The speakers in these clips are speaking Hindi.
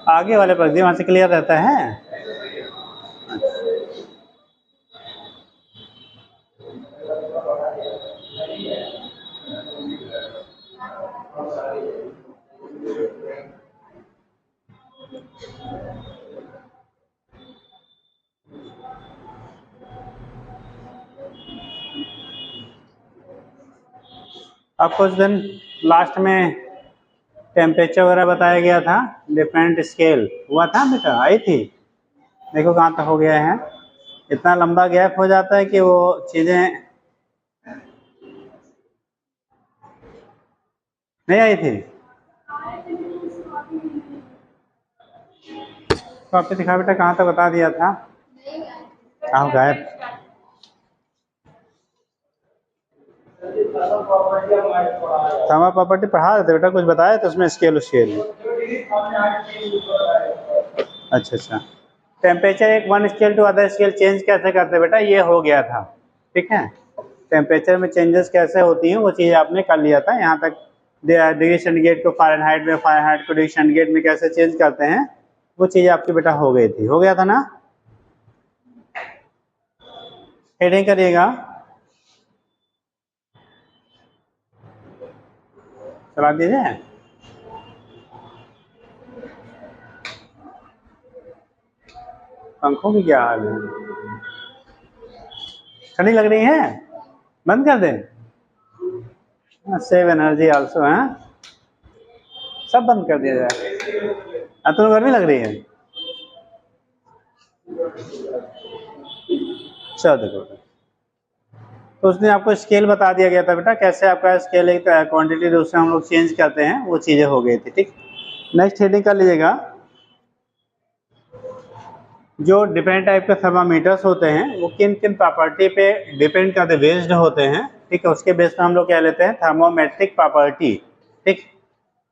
आगे वाले पर वहाँ से क्लियर रहता है। आपको उस दिन लास्ट में टेम्परेचर वगैरह बताया गया था, डिफरेंट स्केल हुआ था बेटा, आई थी। देखो कहाँ तक हो गया है, इतना लंबा गैप हो जाता है कि वो चीज़ें नहीं आई थी। कॉपी दिखा बेटा, कहाँ तक बता दिया था, कहाँ गायब। थर्मल प्रॉपर्टी पढ़ा रहे थे बेटा, कुछ बताया तो उसमें स्केल अच्छा अच्छा। टेम्परेचर एक one scale to other scale change कैसे करते बेटा, ये हो गया था, ठीक है। टेम्परेचर में चेंजेस कैसे होती हैं वो चीज़ आपने कर लिया था। यहाँ तक डिग्री सेंटीग्रेड को फ़ारेनहाइट में, फ़ारेनहाइट को डिग्री सेंटीग्रेड में कैसे चेंज करते हैं वो चीज़ आपकी बेटा हो गई थी, हो गया था ना। हेडिंग करिएगा, चला दीजिए। पंखों की क्या हाल है, ठंडी लग रही है, बंद कर दें। सेव एनर्जी आल्सो है, सब बंद कर दिया जाए। अब तो गर्मी लग रही है, चलो देखो। तो उसने आपको स्केल बता दिया गया था बेटा, कैसे आपका स्केल एक क्वांटिटी दूसरे हम लोग चेंज करते हैं, वो चीज़ें हो गई थी, ठीक। नेक्स्ट हेडिंग कर लीजिएगा, जो डिफरेंट टाइप के थर्मामीटर्स होते हैं वो किन किन प्रॉपर्टी पे डिपेंड करते बेस्ड होते हैं, ठीक है। उसके बेस पे हम लोग क्या लेते हैं, थर्मोमेट्रिक प्रॉपर्टी, ठीक।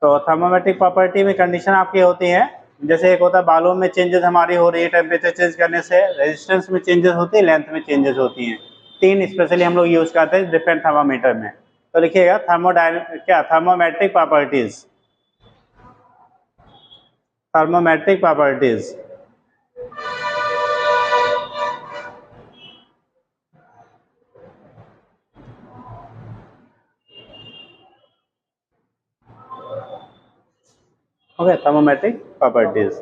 तो थर्मोमेट्रिक प्रॉपर्टी में कंडीशन आपकी होती है, जैसे एक होता है बालों में चेंजेस हमारी हो रही है टेम्परेचर चेंज करने से, रेजिस्टेंस में चेंजेस होती है, लेंथ में चेंजेस होती हैं। तीन स्पेशली हम लोग यूज करते हैं डिफरेंट थर्मामीटर में। तो लिखिएगा thermometric properties, thermometric properties. Okay, thermometric properties,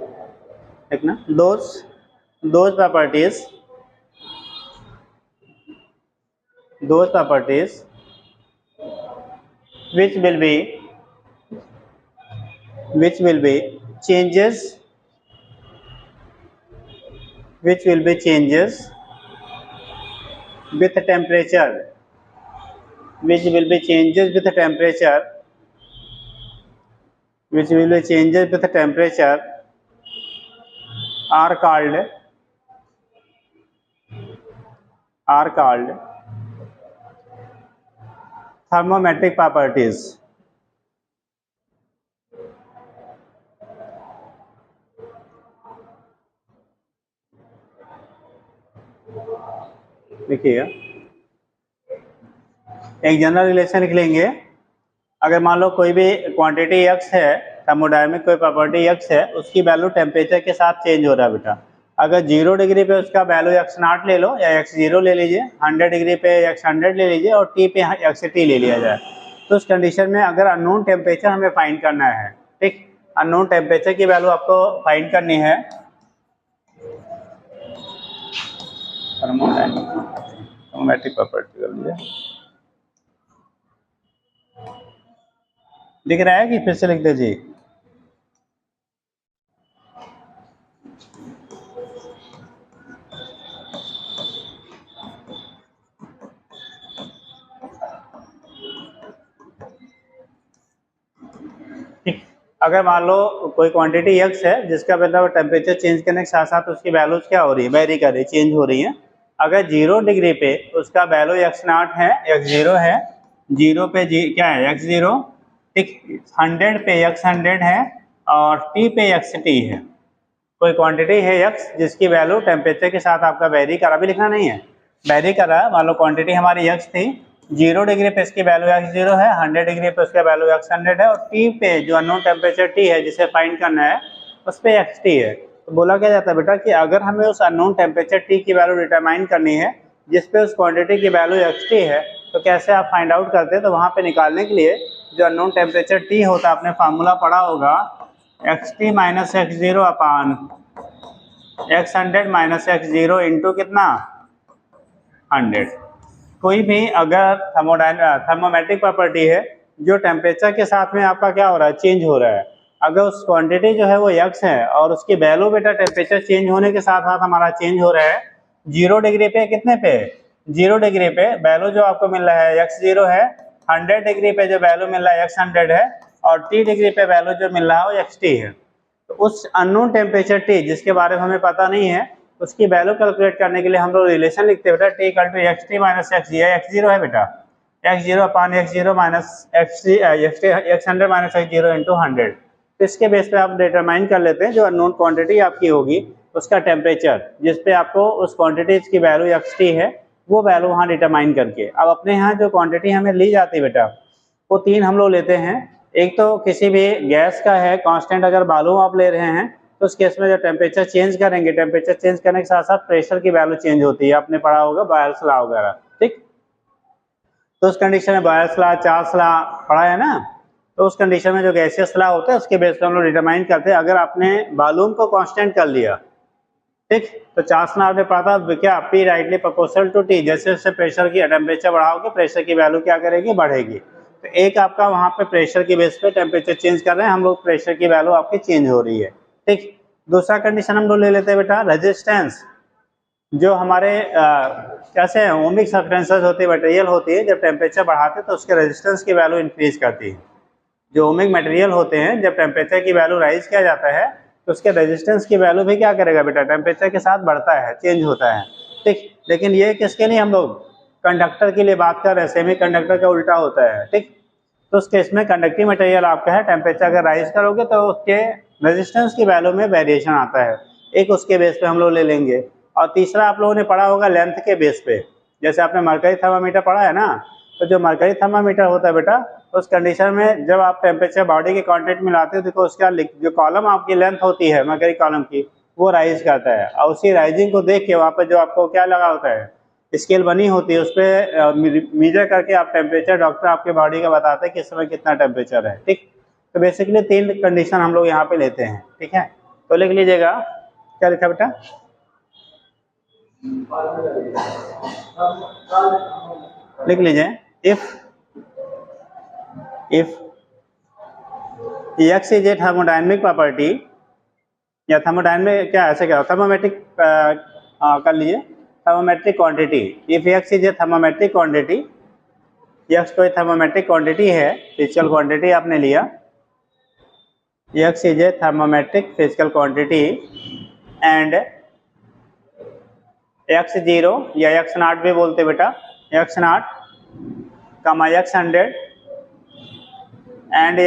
ठीक ना। those properties which will be changes with temperature, which will be changes with temperature are called thermometric properties। देखिएगा, एक जनरल रिलेशन लिख लेंगे। अगर मान लो कोई भी क्वांटिटी x है, थर्मोडायनेमिक कोई प्रॉपर्टी x है, उसकी वैल्यू टेम्परेचर के साथ चेंज हो रहा है बेटा। अगर 0 डिग्री पे उसका वैल्यू x0 ले लो या x0 ले लीजिए, 100 डिग्री पे x100 ले लीजिए और t पे x ले लिया जाए, तो उस कंडीशन में अगर अननोन टेम्परेचर हमें फाइंड करना है, ठीक, अननोन टेम्परेचर की वैल्यू आपको फाइंड करनी है। थर्मोमेट्रिक प्रॉपर्टी कर लीजिए, दिख रहा है कि फिर से लिख दीजिए। अगर मान लो कोई क्वांटिटी x है जिसका मतलब टेम्परेचर चेंज करने के साथ साथ उसकी वैल्यूज क्या हो रही है, वेरी कर रही है, चेंज हो रही है। अगर 0 डिग्री पे उसका वैल्यू x0 है, x0 है, 0 पे क्या है x0, ठीक, 100 पे x100 है और t पे xt है। कोई क्वांटिटी है x जिसकी वैल्यू टेम्परेचर के साथ आपका वेरी कर, अभी लिखना नहीं है, वेरी कर रहा है। मान लो क्वांटिटी हमारी x थी, 0 डिग्री पे इसकी वैल्यू x0 है, 100 डिग्री पे उसका वैल्यू x100 है और t पे जो अननोन टेम्परेचर t है जिसे फाइंड करना है उस पर xt है। तो बोला क्या जाता है बेटा कि अगर हमें उस अननोन टेम्परेचर T की वैल्यू डिटरमाइन करनी है जिस पे उस क्वांटिटी की वैल्यू xt है, तो कैसे आप फाइंड आउट करते हैं? तो वहाँ पे निकालने के लिए जो अननोन टेम्परेचर T होता है, आपने फार्मूला पढ़ा होगा xt minus x0 upon x100 minus x0 into कितना 100। कोई भी अगर थर्मोमेट्रिक प्रॉपर्टी है जो टेम्परेचर के साथ में आपका क्या हो रहा है, चेंज हो रहा है, अगर उस क्वांटिटी जो है वो x है और उसकी वैल्यू बेटा टेम्परेचर चेंज होने के साथ साथ हमारा चेंज हो रहा है 0 डिग्री पे, कितने पे 0 डिग्री पे वैल्यू जो आपको मिल रहा है x0 है, 100 डिग्री पे जो वैल्यू मिल रहा है x100 है, और t डिग्री पे वैल्यू जो मिल रहा है वो xt है। तो उस अननोन टेम्परेचर T जिसके बारे में हमें पता नहीं है, उसकी वैल्यू कैलकुलेट करने के लिए हम लोग रिलेशन लिखते हैं बेटा T equal to xt minus x0 है बेटा, x0 अपान x0 minus x100 minus x0 into 100। तो इसके बेस पे आप डिटरमाइन कर लेते हैं जो अननोन क्वांटिटी आपकी होगी उसका टेम्परेचर, जिस पे आपको उस क्वांटिटी की वैल्यू xt है वो वैल्यू वहाँ डिटरमाइन करके। अब अपने यहाँ जो क्वांटिटी हमें ली जाती है बेटा वो तीन हम लोग लेते हैं। एक तो किसी भी गैस का है कांस्टेंट, अगर वॉल्यूम आप ले रहे हैं तो उस केस में जो टेम्परेचर चेंज करेंगे, टेम्परेचर चेंज करने के साथ साथ प्रेशर की वैल्यू चेंज होती है, आपने पढ़ा होगा बॉयल्स लॉ वगैरह, ठीक। तो उस कंडीशन में बॉयल्स लॉ, चार्ल्स लॉ पढ़ा है ना, तो उस कंडीशन में जो गैसियस लॉ होता है उसके बेस पर हम लोग डिटरमाइन करते हैं। अगर आपने वॉल्यूम को कांस्टेंट कर लिया, ठीक, तो चार्ल्स लॉ आपने पढ़ा था क्या, P rightly proportional to T, जैसे जैसे प्रेशर की टेम्परेचर बढ़ाओगे प्रेशर की वैल्यू क्या करेगी, बढ़ेगी। तो एक आपका वहाँ पे प्रेशर की बेस पे टेम्परेचर चेंज कर रहे हैं हम लोग, प्रेशर की वैल्यू आपकी चेंज हो रही है, ठीक। दूसरा कंडीशन हम लोग ले लेते हैं बेटा रेजिस्टेंस, जो हमारे कैसे ओमिक सब्सटेंसेस होती है, मटेरियल होती है, जब टेम्परेचर बढ़ाते हैं तो उसके रेजिस्टेंस की वैल्यू इंक्रीज करती है। जो ओमिक मटेरियल होते हैं जब टेम्परेचर की वैल्यू राइज किया जाता है तो उसके रेजिस्टेंस की वैल्यू भी क्या करेगा बेटा, टेम्परेचर के साथ बढ़ता है, चेंज होता है, ठीक। लेकिन ये किसके लिए हम लोग कंडक्टर के लिए बात कर रहे हैं, सेमी कंडक्टर का उल्टा होता है, ठीक। तो उस केस में कंडक्टिव मटेरियल आपका है, टेम्परेचर अगर राइज करोगे तो उसके रेजिस्टेंस की वैल्यू में वेरिएशन आता है, एक उसके बेस पे हम लोग ले लेंगे। और तीसरा आप लोगों ने पढ़ा होगा लेंथ के बेस पे, जैसे आपने मरकरी थर्मामीटर पढ़ा है ना, तो जो मरकरी थर्मामीटर होता है बेटा उस कंडीशन में जब आप टेम्परेचर बॉडी के कांटेक्ट में लाते हो देखो उसका जो कॉलम आपकी लेंथ होती है मरकरी कॉलम की वो राइज करता है, और उसी राइजिंग को देख के वहाँ पर जो आपको क्या लगा होता है, स्केल बनी होती है, उस पर मीजर करके आप टेम्परेचर डॉक्टर आपके बॉडी का बताते हैं कि इस समय कितना टेम्परेचर है, ठीक। तो बेसिकली तीन कंडीशन हम लोग यहाँ पे लेते हैं, ठीक है। तो लिख लीजिएगा, क्या लिखा बेटा, लिख लीजिए if x is a thermodynamic property, या थर्मोडायनेमिक क्या ऐसे क्या थर्मोमेट्रिक कर लीजिए thermometric quantity, if x is a thermometric quantity, x कोई थर्मोमेट्रिक क्वांटिटी है, फिजिकल क्वांटिटी आपने लिया, x is a thermometric physical quantity and x0 या x0 भी बोलते बेटा, x0 comma x100 and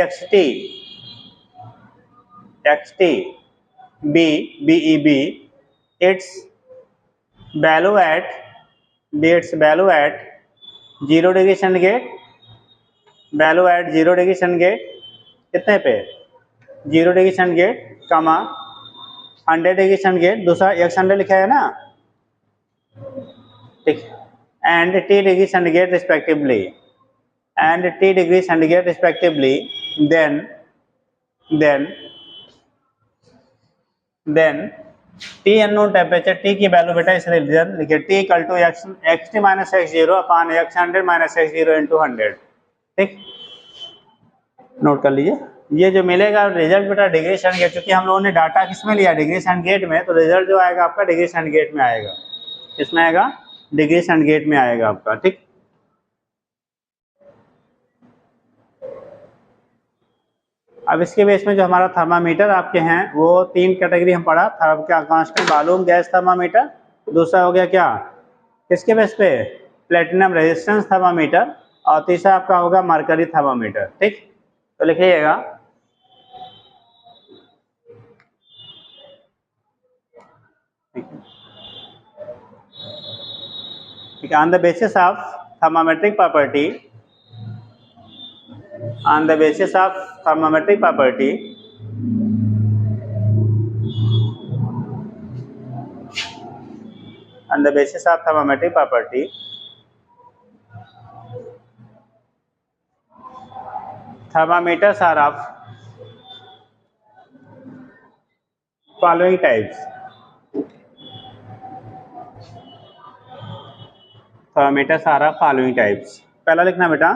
xt BEB its value at 0 degree centigrade, value at 0 degree centigrade कितने पे 0 डिग्री सेंटीग्रेड कमा 100 डिग्री सेंटीग्रेड, दूसरा x100 लिखा है ना, ठीक, and t degree centigrade respectively, and t degree centigrade respectively, then T unknown temperature T की वैल्यू बेटा इस रिलेशन लिखिए T equal to xt minus x0 upon x100 minus x0 into 100, ठीक। नोट कर लीजिए ये जो मिलेगा रिजल्ट बेटा डिग्री सेंटीग्रेड, क्योंकि हम लोगों ने डाटा किसमें लिया डिग्री सेंटीग्रेड में, तो रिजल्ट जो आएगा आपका डिग्री सेंटीग्रेड में आएगा, किसमें आएगा, डिग्री सेंटीग्रेड में आएगा आपका, ठीक। अब इसके बेस में जो हमारा थर्मामीटर आपके हैं वो तीन कैटेगरी हम पढ़ा, क्या कांस्टेंट वॉल्यूम गैस थर्मामीटर, दूसरा हो गया क्या किसके बेस पे प्लेटिनम रेजिस्टेंस थर्मामीटर, और तीसरा आपका होगा मरकरी थर्मामीटर, ठीक। तो लिख लीजिएगा ठीक है, on the basis of thermometric property, on the basis of thermometric property on the basis of thermometric property, thermometers are of following types. Thermometers are of following types. पहला लिखना बेटा,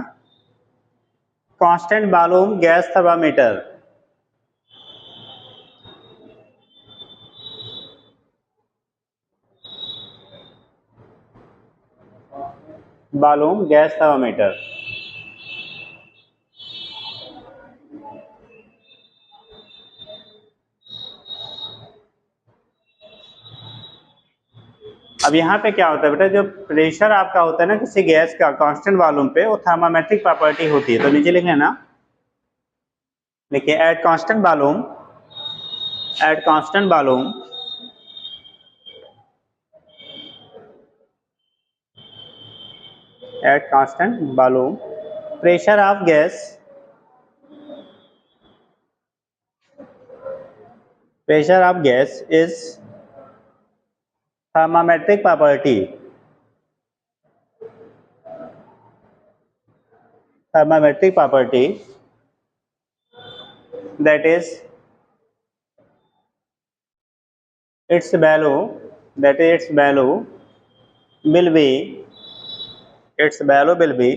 constant volume gas thermometer, volume gas thermometer. अब यहाँ पे क्या होता है बेटा, जो प्रेशर आपका होता है ना किसी गैस का कांस्टेंट वॉल्यूम पे, वो थर्मामेट्रिक प्रॉपर्टी होती है। तो नीचे लिख लेना, देखिए at constant volume, at constant volume at constant volume, pressure of gas, pressure of gas is thermometric property, thermometric property, that is its value, that is its value will be, its value will be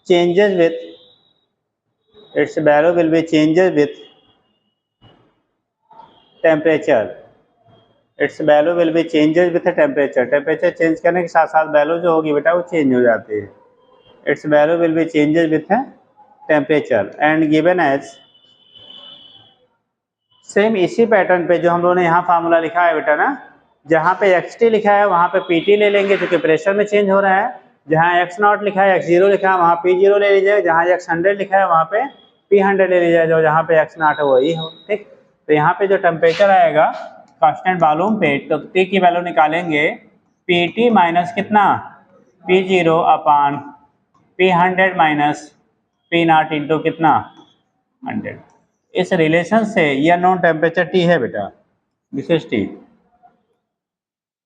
changes with, its value will be changes with temperature, its value will be changes with temperature, temperature change करने के साथ साथ वैल्यू जो होगी बेटा वो चेंज हो जाती है। its value will be changes with temperature and given as, same इसी पैटर्न पे जो हम लोगों ने यहाँ फार्मूला लिखा है बेटा ना, जहाँ पे xt लिखा है वहाँ पे pt ले लेंगे जो कि प्रेशर में चेंज हो रहा है, जहाँ x0 लिखा है x0 लिखा है वहाँ p0 ले लीजिए, जहाँ x100 लिखा है वहाँ पे p100 ले लीजिए, जो जहाँ पे x0 है वही हो। ठीक, तो यहाँ पे जो टेम्परेचर आएगा कांस्टेंट वॉल्यूम पे, तो t की वैल्यू निकालेंगे pt माइनस कितना p0 अपान p100 माइनस p0 इंटू कितना 100। इस रिलेशन से ये अननोन टेम्परेचर T है बेटा, this is T।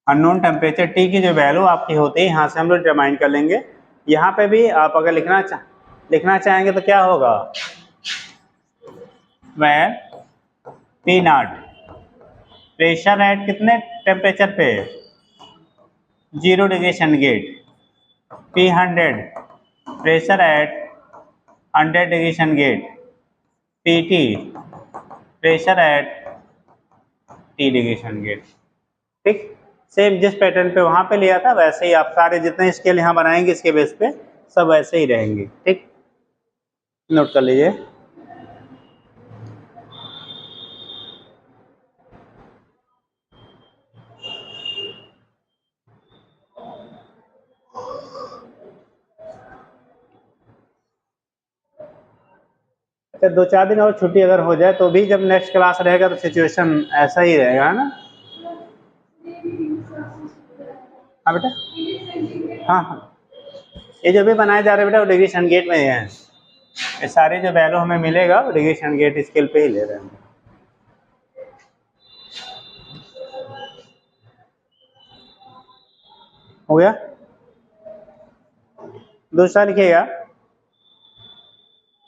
Unknown temperature T की जो वैल्यू आपकी होती है यहाँ से हम लोग डिटरमाइन कर लेंगे। यहाँ पे भी आप अगर लिखना चाहेंगे तो क्या होगा, वेयर P0 प्रेशर एट कितने टेम्परेचर पे 0 degree centigrade, P100 pressure at 100 degree centigrade, PT pressure at T degree centigrade. ठीक, सेम जिस पैटर्न पे वहाँ पे लिया था वैसे ही आप सारे जितने स्केल यहाँ बनाएंगे इसके बेस पे सब वैसे ही रहेंगे। ठीक, नोट कर लीजिए। अच्छा, 2-4 दिन और छुट्टी अगर हो जाए तो भी जब नेक्स्ट क्लास रहेगा तो सिचुएशन ऐसा ही रहेगा, है ना। हाँ बेटा, हाँ हाँ, ये जो भी बनाए जा रहे हैं बेटा वो डिग्री सेंटीग्रेड में ही है। ये सारे जो वैल्यू हमें मिलेगा वो डिग्री सेंटीग्रेड स्केल पे ही ले रहे हैं। हो गया, दूसरा लिखिएगा,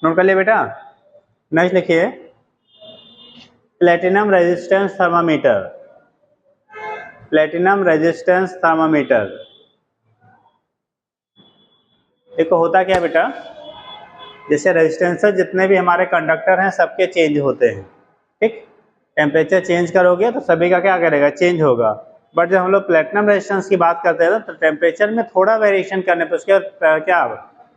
नोट कर लिए बेटा। नेक्स्ट लिखिए platinum resistance thermometer, platinum resistance thermometer. देखो होता क्या बेटा, जैसे रेजिस्टेंसर जितने भी हमारे कंडक्टर हैं सबके चेंज होते हैं। ठीक, टेम्परेचर चेंज करोगे तो सभी का क्या करेगा, चेंज होगा। बट जब हम लोग प्लेटिनम रेजिस्टेंस की बात करते हैं तो टेम्परेचर में थोड़ा वेरिएशन करने पर उसके क्या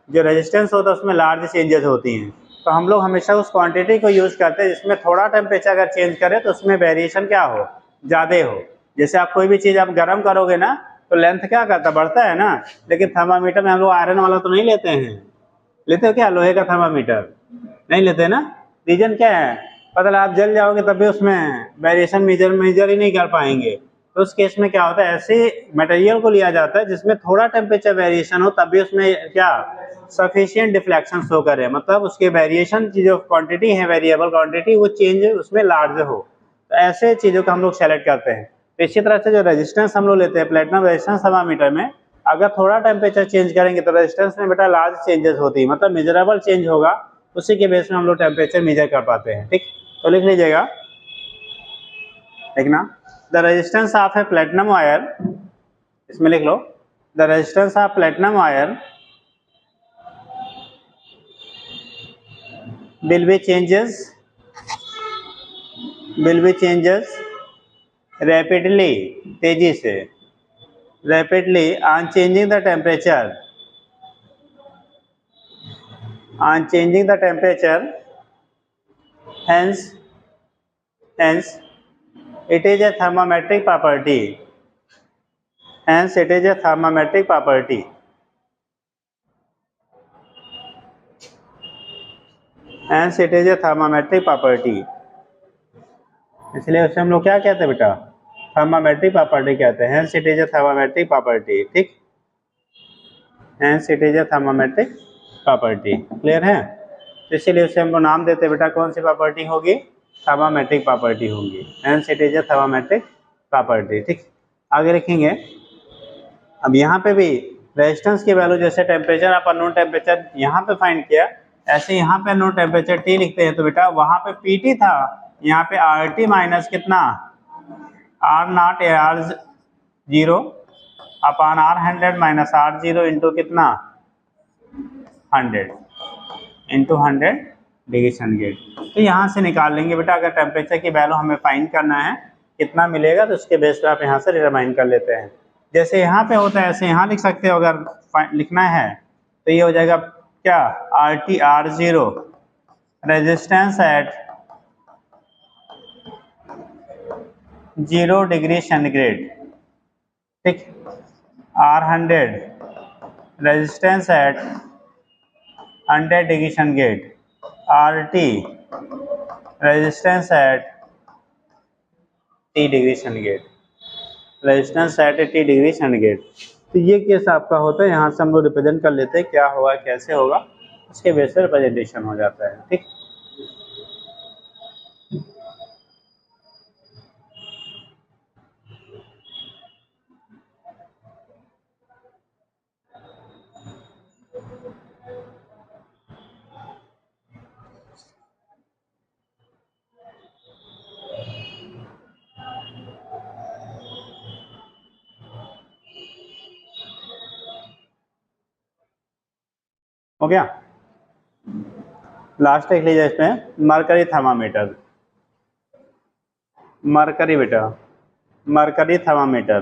जो रेजिस्टेंस होता है उसमें लार्ज चेंजेस होती हैं। तो हम लोग हमेशा उस क्वांटिटी को यूज़ करते हैं जिसमें थोड़ा टेम्परेचर अगर चेंज करें तो उसमें वेरिएशन क्या हो, ज़्यादा हो। जैसे आप कोई भी चीज़ आप गर्म करोगे ना तो लेंथ क्या करता, बढ़ता है ना। लेकिन थर्मामीटर में हम लोग आयरन वाला तो नहीं लेते हैं, लेते हो क्या लोहे का थर्मामीटर, नहीं लेते ना। रीजन क्या है, पता लगा आप जल जाओगे तब भी उसमें वेरिएशन मेजर ही नहीं कर पाएंगे। तो उस केस में क्या होता है, ऐसे मटेरियल को लिया जाता है जिसमें थोड़ा टेम्परेचर वेरिएशन हो तब भी उसमें क्या सफिशिएंट डिफ्लेक्शन शो करे, मतलब उसके वेरिएशन की जो क्वांटिटी है, वेरिएबल क्वांटिटी, वो चेंज उसमें लार्ज हो। तो ऐसे चीज़ों को हम लोग सेलेक्ट करते हैं। तो इसी तरह से जो रेजिस्टेंस हम लोग लेते हैं प्लेटिनम रेजिस्टेंस थर्मामीटर में, अगर थोड़ा टेम्परेचर चेंज करेंगे तो रेजिस्टेंस में बेटा लार्ज चेंजेस होती है, मतलब मेजरेबल चेंज होगा, उसी के बेस में हम लोग टेम्परेचर मेजर कर पाते हैं। ठीक, तो लिख लीजिएगा, देखना, the resistance of a platinum wire, इसमें लिख लो, the resistance of platinum wire will be changes rapidly, तेजी से, rapidly on changing the temperature, hence it is a thermometric property, इसलिए उसे हम लोग क्या कहते हैं बेटा, थर्मामेट्रिक प्रॉपर्टी कहते हैं, hence it is a thermometric property। ठीक, hence it is a thermometric property, clear है। तो इसीलिए उसे हम लोग नाम देते हैं बेटा, कौन सी प्रॉपर्टी होगी, थर्मामेट्रिक प्रॉपर्टी होगी, hence it is a thermometric property। ठीक, आगे लिखेंगे, अब यहाँ पे भी रेजिस्टेंस की वैल्यू, जैसे टेम्परेचर आप अननोन टेम्परेचर यहाँ पे फाइंड किया, ऐसे यहाँ पे अननोन टेम्परेचर T लिखते हैं, तो बेटा वहाँ पे PT था, यहाँ पे RT माइनस कितना, R0 R0 upon R100 minus R0 into कितना 100 इंटू 100 डिग्री सेंटीग्रेड। तो यहाँ से निकाल लेंगे बेटा, अगर टेम्परेचर की वैल्यू हमें फाइंड करना है कितना मिलेगा, तो उसके बेस पे आप यहाँ से डिटरमाइन कर लेते हैं। जैसे यहाँ पे होता है ऐसे यहाँ लिख सकते हो, अगर लिखना है तो ये हो जाएगा क्या, RT R0 resistance at 0 degree centigrade, ठीक, R100 resistance at 100 degree centigrade, RT resistance at T degree centigrade, resistance at T degree centigrade. तो ये केस आपका होता है, यहाँ से हम लोग रिप्रेजेंट कर लेते हैं क्या होगा कैसे होगा, उसके बेस पर रिप्रेजेंटेशन हो जाता है। ठीक, हो गया। लास्ट लिख लीजिए इसमें, मरकरी थर्मामीटर, मरकरी बेटा, मरकरी थर्मामीटर।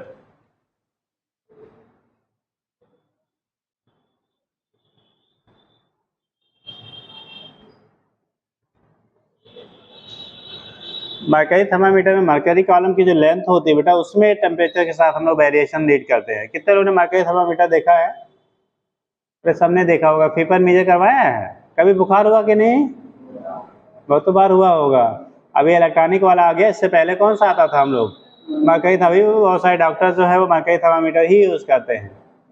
मरकरी थर्मामीटर में मरकरी कॉलम की जो लेंथ होती है बेटा, उसमें टेम्परेचर के साथ हम लोग वेरिएशन रीड करते हैं। कितने लोगों ने मरकरी थर्मामीटर देखा है, तो सबने देखा होगा। फीवर मेजर करवाया है कभी, बुखार हुआ कि नहीं, बहुत बार हुआ होगा। अभी इलेक्ट्रॉनिक वाला आ गया, इससे पहले कौन सा आता था, हम लोग मरकरी था। बहुत सारे डॉक्टर जो है वो मरकरी थर्मामीटर ही यूज़ करते हैं।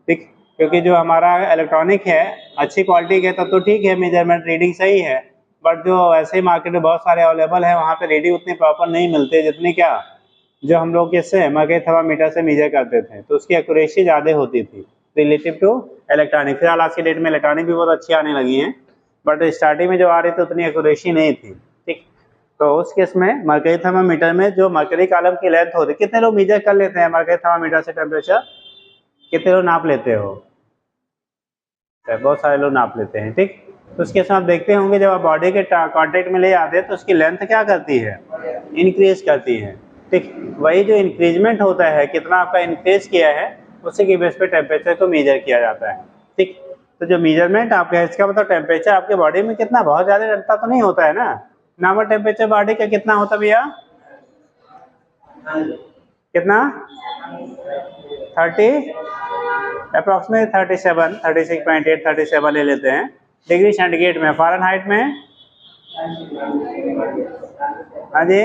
ठीक, क्योंकि जो हमारा इलेक्ट्रॉनिक है अच्छी क्वालिटी के तब तो ठीक है, मेजरमेंट रीडिंग सही है, बट जो ऐसे ही मार्केट में बहुत सारे अवेलेबल है, वहाँ पे रीडिंग उतनी प्रॉपर नहीं मिलते जितनी क्या जो हम लोग किससे मरकरी थर्मामीटर से मेजर करते थे, तो उसकी एक्यूरेसी ज़्यादा होती थी रिलेटिव टू इलेक्ट्रॉनिक। फिलहाल आज की डेट में इलेक्ट्रॉनिक भी बहुत अच्छी आने लगी हैं, बट स्टार्टिंग में जो आ रही थी उतनी एक्यूरेसी नहीं थी। ठीक, तो उस केस में मरकरी थर्मामीटर में जो मरकरी कॉलम की लेंथ होती है, कितने लोग मेजर कर लेते हैं मरकरी थर्मामीटर से टेम्परेचर, कितने लोग नाप लेते हो, बहुत सारे लोग नाप लेते हैं। ठीक, तो उसके साथ देखते होंगे जब आप बॉडी के कांटेक्ट में ले आते हैं तो उसकी लेंथ क्या करती है, इंक्रीज करती है। ठीक, वही जो इंक्रीजमेंट होता है, कितना आपका इंक्रीज किया है, उसी के बेस पे टेम्परेचर को मेजर किया जाता है। ठीक, तो जो मेजरमेंट आपका इसका मतलब टेम्परेचर आपके बॉडी में कितना, बहुत ज़्यादा डरता तो नहीं होता है ना। नॉर्मल टेम्परेचर बॉडी का कितना होता भैया, कितना 30 अप्रॉक्सीमेट 37, 36.8, 37 ले लेते हैं डिग्री सेंटीग्रेड में। फ़ारेनहाइट में हाँ जी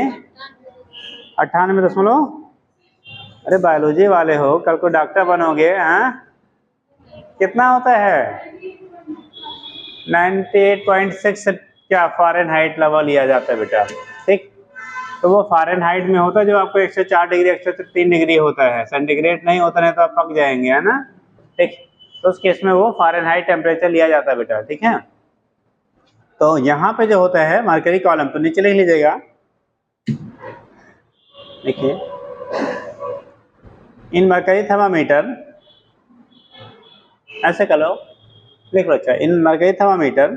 98 अरे बायोलॉजी वाले हो, कल को डॉक्टर बनोगे। हाँ, कितना होता है 98.6 क्या फ़ारेनहाइट लेवल लिया जाता है बेटा। ठीक, तो वो फ़ारेनहाइट में होता है जो आपको 104 डिग्री 103 डिग्री होता है, सेंटीग्रेड नहीं होता, नहीं तो आप पक जाएंगे, है ना। ठीक, तो उस केस में वो फ़ारेनहाइट टेम्परेचर लिया जाता है बेटा, ठीक है। तो यहाँ पे जो होता है मरकरी कॉलम, तो नीचे लिख लीजिएगा, देखिए इन मरकरी थर्मामीटर, ऐसे कर लो, लिख लो। अच्छा, in mercury thermometer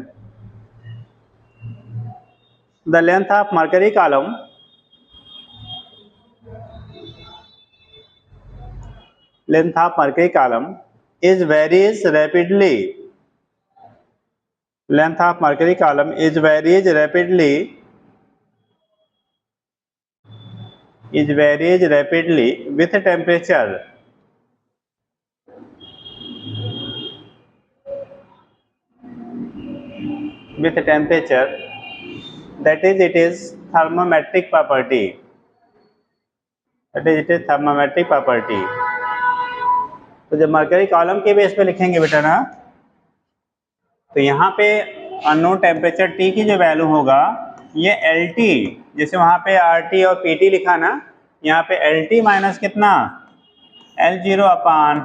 the length of mercury column length of mercury column is varies rapidly. Length of mercury column is varies rapidly with temperature. With temperature, that is it is thermometric property. That is it is thermometric property. तो जब मरकरी कॉलम के बेस पे लिखेंगे बेटा ना, तो यहाँ पे अननोन टेम्परेचर T की जो वैल्यू होगा ये LT, जैसे वहाँ पे RT और PT लिखा ना, यहाँ पे LT माइनस कितना L0 अपान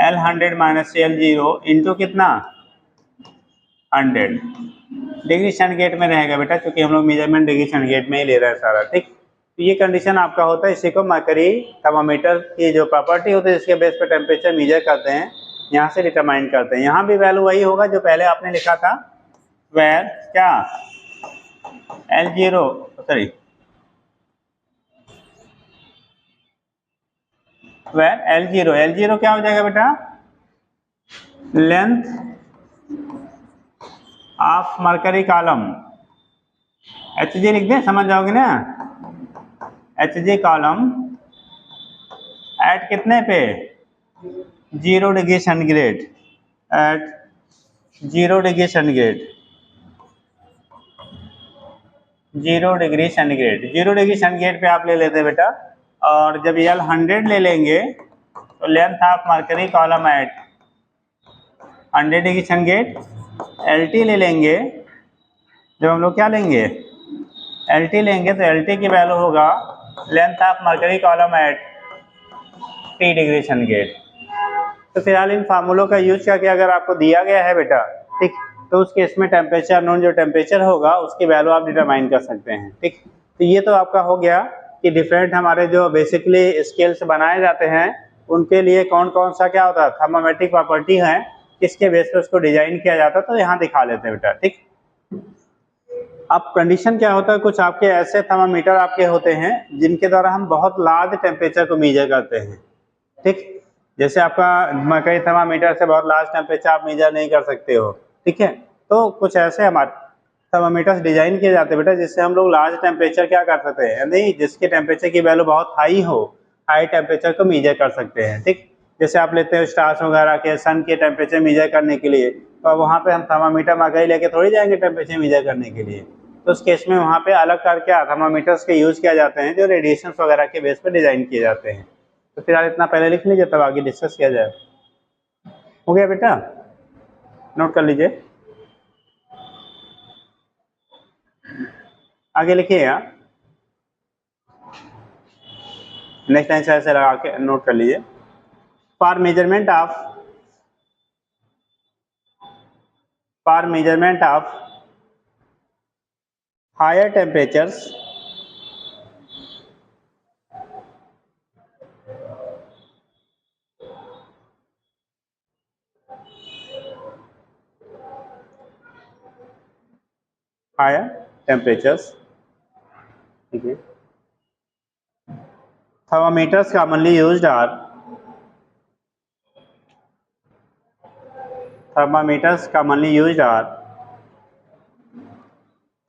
L100 माइनस L0 इंटू कितना 100 डिग्री सेंटीग्रेड में रहेगा बेटा, क्योंकि हम लोग मेजरमेंट डिग्री सेंटीग्रेड में ही ले रहे हैं सारा। ठीक, तो ये कंडीशन आपका होता है, इसी को मरकरी थर्मामीटर की जो प्रॉपर्टी होती है जिसके बेस पे टेम्परेचर मेजर करते हैं, यहाँ से डिटरमाइन करते हैं। यहाँ भी वैल्यू वही होगा जो पहले आपने लिखा था, वेयर क्या L0 सॉरी वेयर L0 क्या हो जाएगा बेटा, length of mercury column, HG लिख दें, समझ जाओगे ना। HG कॉलम एट कितने पे 0 degree centigrade, at 0 degree centigrade, 0 degree centigrade, 0 degree centigrade पे आप ले लेते हैं बेटा। और जब ये 100 ले लेंगे तो length of mercury column at 100 degree centigrade, LT ले लेंगे, जब हम लोग क्या लेंगे LT लेंगे तो LT की वैल्यू होगा length of mercury column at T degree centigrade. तो फिलहाल इन फार्मूलों का यूज करके अगर आपको दिया गया है बेटा, ठीक, तो उस केस में टेम्परेचर नॉन जो टेम्परेचर होगा उसकी वैल्यू आप डिटरमाइन कर सकते हैं। ठीक, तो ये तो आपका हो गया कि डिफरेंट हमारे जो बेसिकली स्केल्स बनाए जाते हैं उनके लिए कौन कौन सा क्या होता है थर्मामेट्रिक प्रॉपर्टी है, किसके बेस पे उसको डिजाइन किया जाता है, तो यहाँ दिखा लेते हैं बेटा। ठीक, अब कंडीशन क्या होता है, कुछ आपके ऐसे थर्मामीटर आपके होते हैं जिनके द्वारा हम बहुत लार्ज टेम्परेचर को मेजर करते हैं। ठीक, जैसे आपका मरकरी थर्मामीटर से बहुत लार्ज टेम्परेचर आप मेजर नहीं कर सकते हो। ठीक है, तो कुछ ऐसे हमारे थर्मामीटर्स डिजाइन किए जाते हैं बेटा जिससे हम लोग लार्ज टेम्परेचर क्या कर सकते हैं, नहीं जिसके टेम्परेचर की वैल्यू बहुत हाई हो, हाई टेम्परेचर को मेजर कर सकते हैं। ठीक, जैसे आप लेते हो स्टार्स वगैरह के सन के टेम्परेचर मेजर करने के लिए, तो वहाँ पे हम थर्मामीटर मरकरी लेके थोड़ी जाएंगे टेम्परेचर मेजर करने के लिए। तो उस केस में वहाँ पे अलग करके थर्मामीटर्स के यूज किया जाते हैं जो रेडिएशन वगैरह के बेस पर डिजाइन किए जाते हैं। तो फिलहाल इतना पहले लिख लीजिए, तब आगे डिस्कस किया जाए। हो गया बेटा, नोट कर लीजिए, आगे लिखिएगा, नेक्स्ट लाइन से ऐसे लगा के नोट कर लीजिए। For measurement of higher temperatures ठीक है, thermometers commonly used are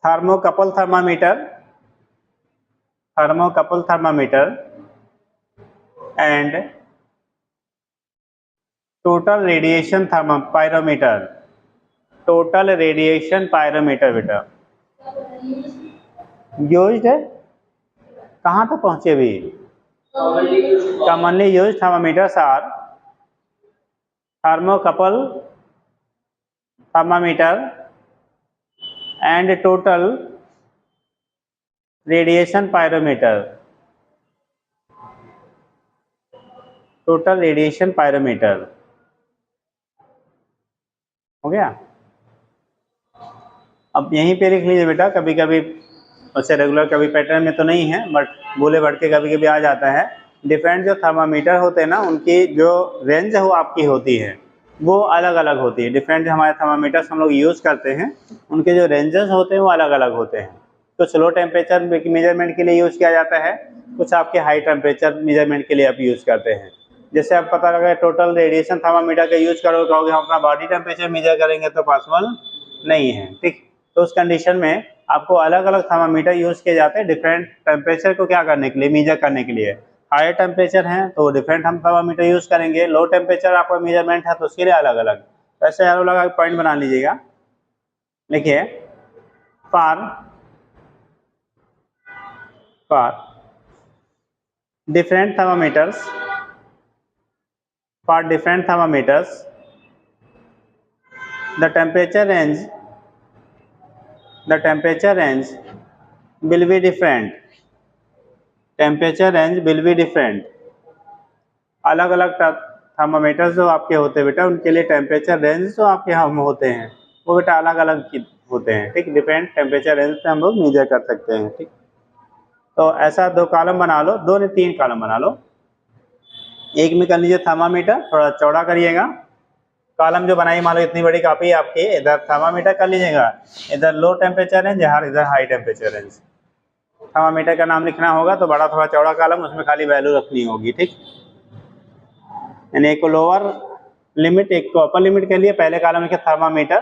thermocouple thermometer and total radiation pyrometer बेटा यूज्ड है, कहाँ तक पहुंचे अभी, commonly used thermometers are thermocouple thermometer and total radiation pyrometer, total radiation pyrometer हो गया। अब यहीं पे लिख लीजिए बेटा, कभी कभी वैसे रेगुलर कभी पैटर्न में तो नहीं है बट बोले बढ़ के कभी कभी आ जाता है। डिफरेंट जो थर्मामीटर होते हैं ना, उनकी जो रेंज है वो आपकी होती है, वो अलग अलग होती है। डिफरेंट जो हमारे थर्मामीटर्स हम लोग यूज़ करते हैं उनके जो रेंजेस होते हैं वो अलग अलग होते हैं। कुछ लो टेम्परेचर मेजरमेंट के लिए यूज़ किया जाता है, कुछ आपके हाई टेम्परेचर मेजरमेंट के लिए आप यूज़ करते हैं। जैसे आप पता लगा टोटल रेडिएशन थर्मामीटर का यूज़ कहोगे हम अपना बॉडी टेम्परेचर मेजर करेंगे तो पॉसिबल नहीं है, ठीक। तो उस कंडीशन में आपको अलग अलग थर्मामीटर यूज़ किए जाते हैं डिफरेंट टेम्परेचर को क्या करने के लिए, मेजर करने के लिए। हायर टेम्परेचर है तो डिफरेंट हम थर्मामीटर यूज़ करेंगे, लो टेम्परेचर आपका मेजरमेंट है तो उसके लिए अलग अलग। ऐसे अलग अलग पॉइंट बना लीजिएगा। लिखिए for different thermometers, the temperature range will be different. Temperature range will be different. अलग अलग थर्मामीटर्स जो आपके होते हैं बेटा, उनके लिए टेम्परेचर रेंज जो आपके हम होते हैं वो बेटा अलग अलग होते हैं, ठीक। डिफरेंट टेम्परेचर रेंज पे हम लोग मेजर कर सकते हैं, ठीक। तो ऐसा 2 कॉलम बना लो, 2 नहीं 3 कॉलम बना लो। एक में कर लीजिए थर्मामीटर, थोड़ा चौड़ा करिएगा। कॉलम जो बनाई मान लो इतनी बड़ी कॉपी है आपकी, इधर थर्मामीटर कर लीजिएगा, इधर लो टेम्परेचर रेंज, इधर हाई टेम्परेचर रेंज। थर्मामीटर का नाम लिखना होगा तो बड़ा थोड़ा चौड़ा कॉलम, उसमें खाली वैल्यू रखनी होगी, ठीक। यानी एक को लोअर लिमिट एक को अपर लिमिट के लिए पहले कॉलम लिखे थर्मामीटर,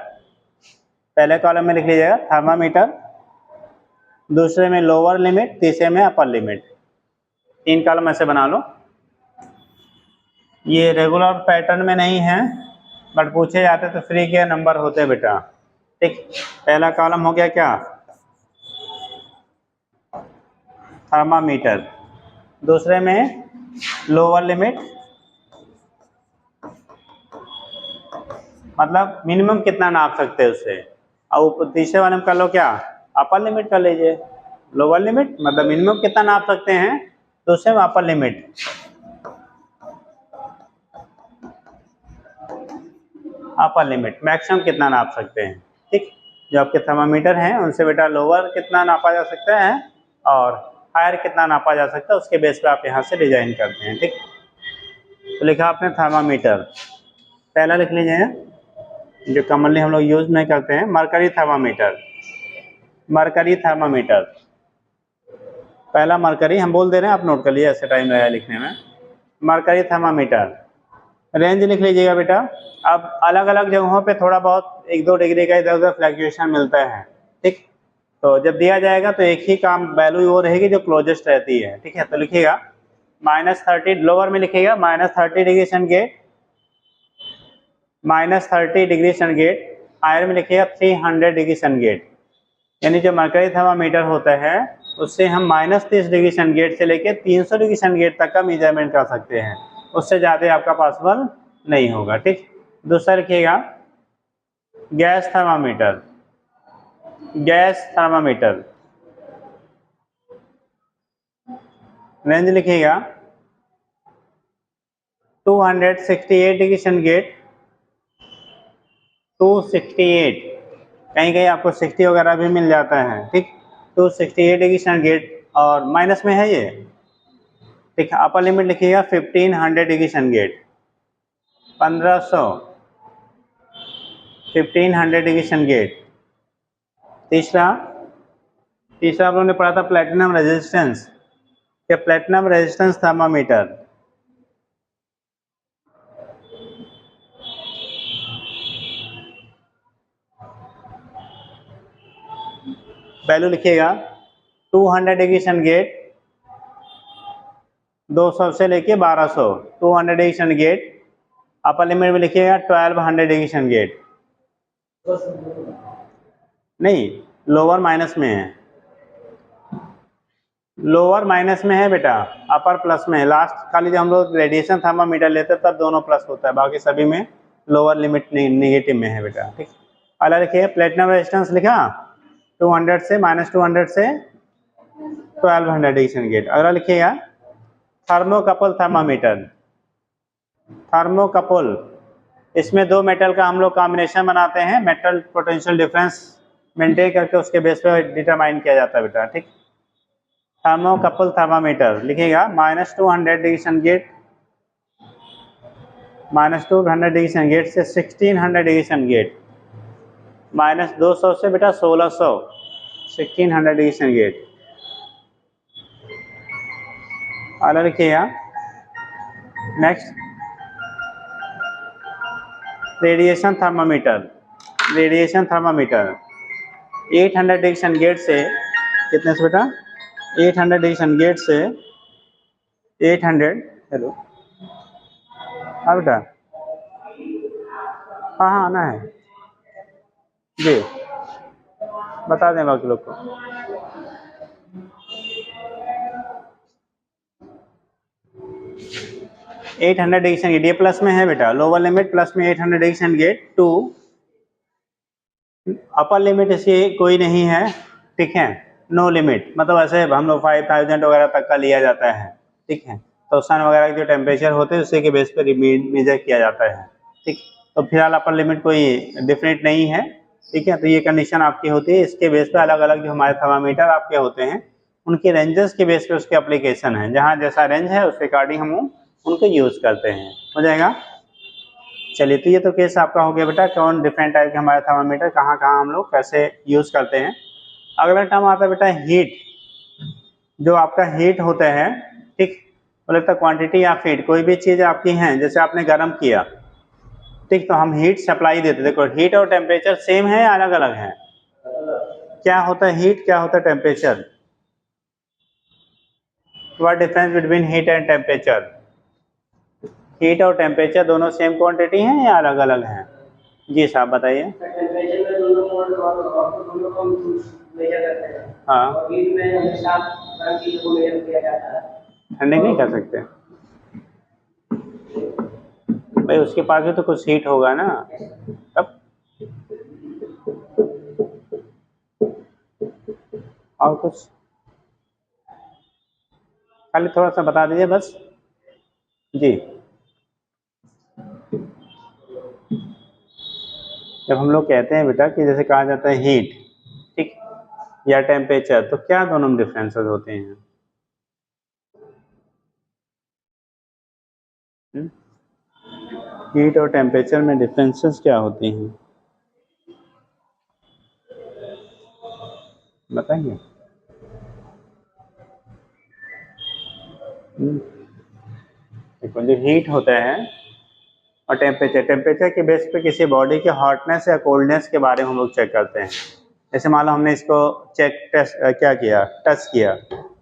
पहले कॉलम में लिख लीजिएगा थर्मामीटर, दूसरे में लोअर लिमिट, तीसरे में अपर लिमिट। 3 कॉलम ऐसे बना लो। ये रेगुलर पैटर्न में नहीं है बट पूछे जाते तो फ्री के नंबर होते हैं बेटा, ठीक। पहला कॉलम हो गया क्या, थर्मामीटर, दूसरे में लोअर लिमिट मतलब मिनिमम कितना नाप सकते हैं उससे, और तीसरे वाले में कर लो क्या, अपर लिमिट कर लीजिए। लोअर लिमिट मतलब मिनिमम कितना नाप सकते हैं, दूसरे में upper limit, upper limit maximum कितना नाप सकते हैं, ठीक। जो आपके थर्मामीटर हैं उनसे बेटा लोअर कितना नापा जा सकता है और हायर कितना नापा जा सकता है, उसके बेस पे आप यहाँ से डिजाइन करते हैं, ठीक। तो लिखा आपने थर्मामीटर, पहला लिख लीजिए जो कॉमनली हम लोग यूज नहीं करते हैं, मरकरी थर्मामीटर। मरकरी थर्मामीटर, पहला मरकरी हम बोल दे रहे हैं, आप नोट कर लीजिए, ऐसे टाइम लगा लिखने में। मरकरी थर्मामीटर, रेंज लिख लीजिएगा बेटा। अब अलग अलग जगहों पे थोड़ा बहुत 1-2 डिग्री का इधर उधर फ्लक्चुएशन मिलता है, ठीक। तो जब दिया जाएगा तो एक ही काम वैल्यू वो रहेगी जो क्लोजेस्ट रहती है, ठीक है। तो लिखिएगा -30, लोअर में लिखिएगा -30 degree centigrade, -30 degree centigrade, higher में लिखिएगा 300 डिग्री सेंटीग्रेड। यानी जो मरकरी थर्मामीटर होता है उससे हम -30 डिग्री सेंटीग्रेड से लेकर 300 डिग्री सेंटीग्रेड तक का मेजरमेंट कर सकते हैं, उससे ज़्यादा आपका पॉसिबल नहीं होगा, ठीक। दूसरा लिखिएगा gas thermometer. Gas thermometer, range लिखिएगा 268 डिग्री सेंटीग्रेड, 268, कहीं कहीं आपको 60 वगैरह भी मिल जाता है, ठीक। 268 डिग्री सेंटीग्रेड और माइनस में है ये, ठीक। अपर लिमिट लिखिएगा 1500 डिग्री सेंटीग्रेड, 1500, 1500 डिग्री सेंटीग्रेड। तीसरा आप लोगों ने पढ़ा था प्लेटिनम रेजिस्टेंस, या प्लेटिनम रेजिस्टेंस थर्मामीटर। वैल्यू लिखिएगा 200 डिग्री सेंटीग्रेड, 200 से लेके 1200, 200 डिग्री सेंटीग्रेड। अपर लिमिट में लिखिएगा 1200 डिग्री सेंटीग्रेड, नहीं लोअर माइनस में है, लोअर माइनस में है बेटा, अपर प्लस में है। लास्ट खाली जब हम लोग रेडिएशन थर्मामीटर लेते हैं तब दोनों प्लस होता है, बाकी सभी में लोअर लिमिट नेगेटिव में है बेटा, ठीक। अगला लिखिए प्लेटिनम रेजिस्टेंस, लिखा 200 से -200 से 1200 डिग्री सेंटीग्रेड। अगला लिखिएगा थर्मोकपल थर्मामीटर। थर्मोकपल, इसमें दो मेटल का हम लोग कॉम्बिनेशन बनाते हैं, मेटल पोटेंशियल डिफरेंस मेंटेन करके उसके बेस पर डिटरमाइन किया जाता है बेटा, ठीक। थर्मोकपल थर्मामीटर लिखिएगा -200 डिग्री सेंटीग्रेड, -200 डिग्री सेंटीग्रेड से 1600 डिग्री सेंटीग्रेड, -200 से बेटा 1600, 1600 डिग्री सेंटीग्रेड। अगला लिखिएगा next radiation thermometer. Radiation thermometer 800 degree centigrade से कितने से बेटा 800 डिग्री सेंटीग्रेड से 800, हेलो हाँ बेटा, हाँ हाँ आना है जी, बता दें बाकी लोग को। एट 800 डिग्री सेंटीग्रेड ये प्लस में है बेटा, लोअर लिमिट प्लस में 800 degree centigrade to upper limit इसकी कोई नहीं है, ठीक है, नो लिमिट, मतलब ऐसे हम लोग 5000 वगैरह तक का लिया जाता है, ठीक है। तो सन वगैरह के जो टेम्परेचर होते हैं उसी के बेस पर मेजर किया जाता है, ठीक। तो फिलहाल अपर लिमिट कोई डिफरेंट नहीं है, ठीक है। तो ये कंडीशन आपकी होती है, इसके बेस पे अलग अलग जो हमारे थर्मामीटर आपके होते हैं उनके रेंजेस के बेस पे उसके एप्लीकेशन है, जहाँ जैसा रेंज है उसके अकॉर्डिंग हम उनको यूज़ करते हैं, हो जाएगा। चलिए तो ये तो केस आपका हो गया बेटा, कौन डिफरेंट टाइप के हमारे थर्मामीटर कहाँ कहाँ हम लोग कैसे यूज़ करते हैं। अगला टर्म आता है बेटा हीट। जो आपका हीट होता है, ठीक, बोले तो क्वांटिटी या फीड कोई भी चीज़ आपकी है, जैसे आपने गर्म किया, ठीक, तो हम हीट सप्लाई देते। देखो हीट और टेम्परेचर सेम है या अलग अलग है? क्या होता है हीट, क्या होता है temperature? What difference between heat and temperature? Heat और टेम्परेचर दोनों सेम क्वांटिटी हैं या अलग अलग हैं? जी साहब बताइए। हाँ, ठंडे नहीं कर सकते भाई, उसके पास भी तो कुछ हीट होगा ना तब। और कुछ खाली थोड़ा सा बता दीजिए बस जी। जब हम लोग कहते हैं बेटा कि जैसे कहा जाता है हीट, ठीक, या टेम्परेचर, तो क्या दोनों में डिफरेंसेस होते हैं? हीट और टेम्परेचर में डिफरेंसेस क्या होती हैं बताइए। देखो जो हीट होता है और टेम्परेचर, टेम्परेचर के बेस पे किसी बॉडी के हॉटनेस या कोल्डनेस के बारे में हम लोग चेक करते हैं। जैसे मान लो हमने इसको चेक टेस्ट क्या किया, टच किया,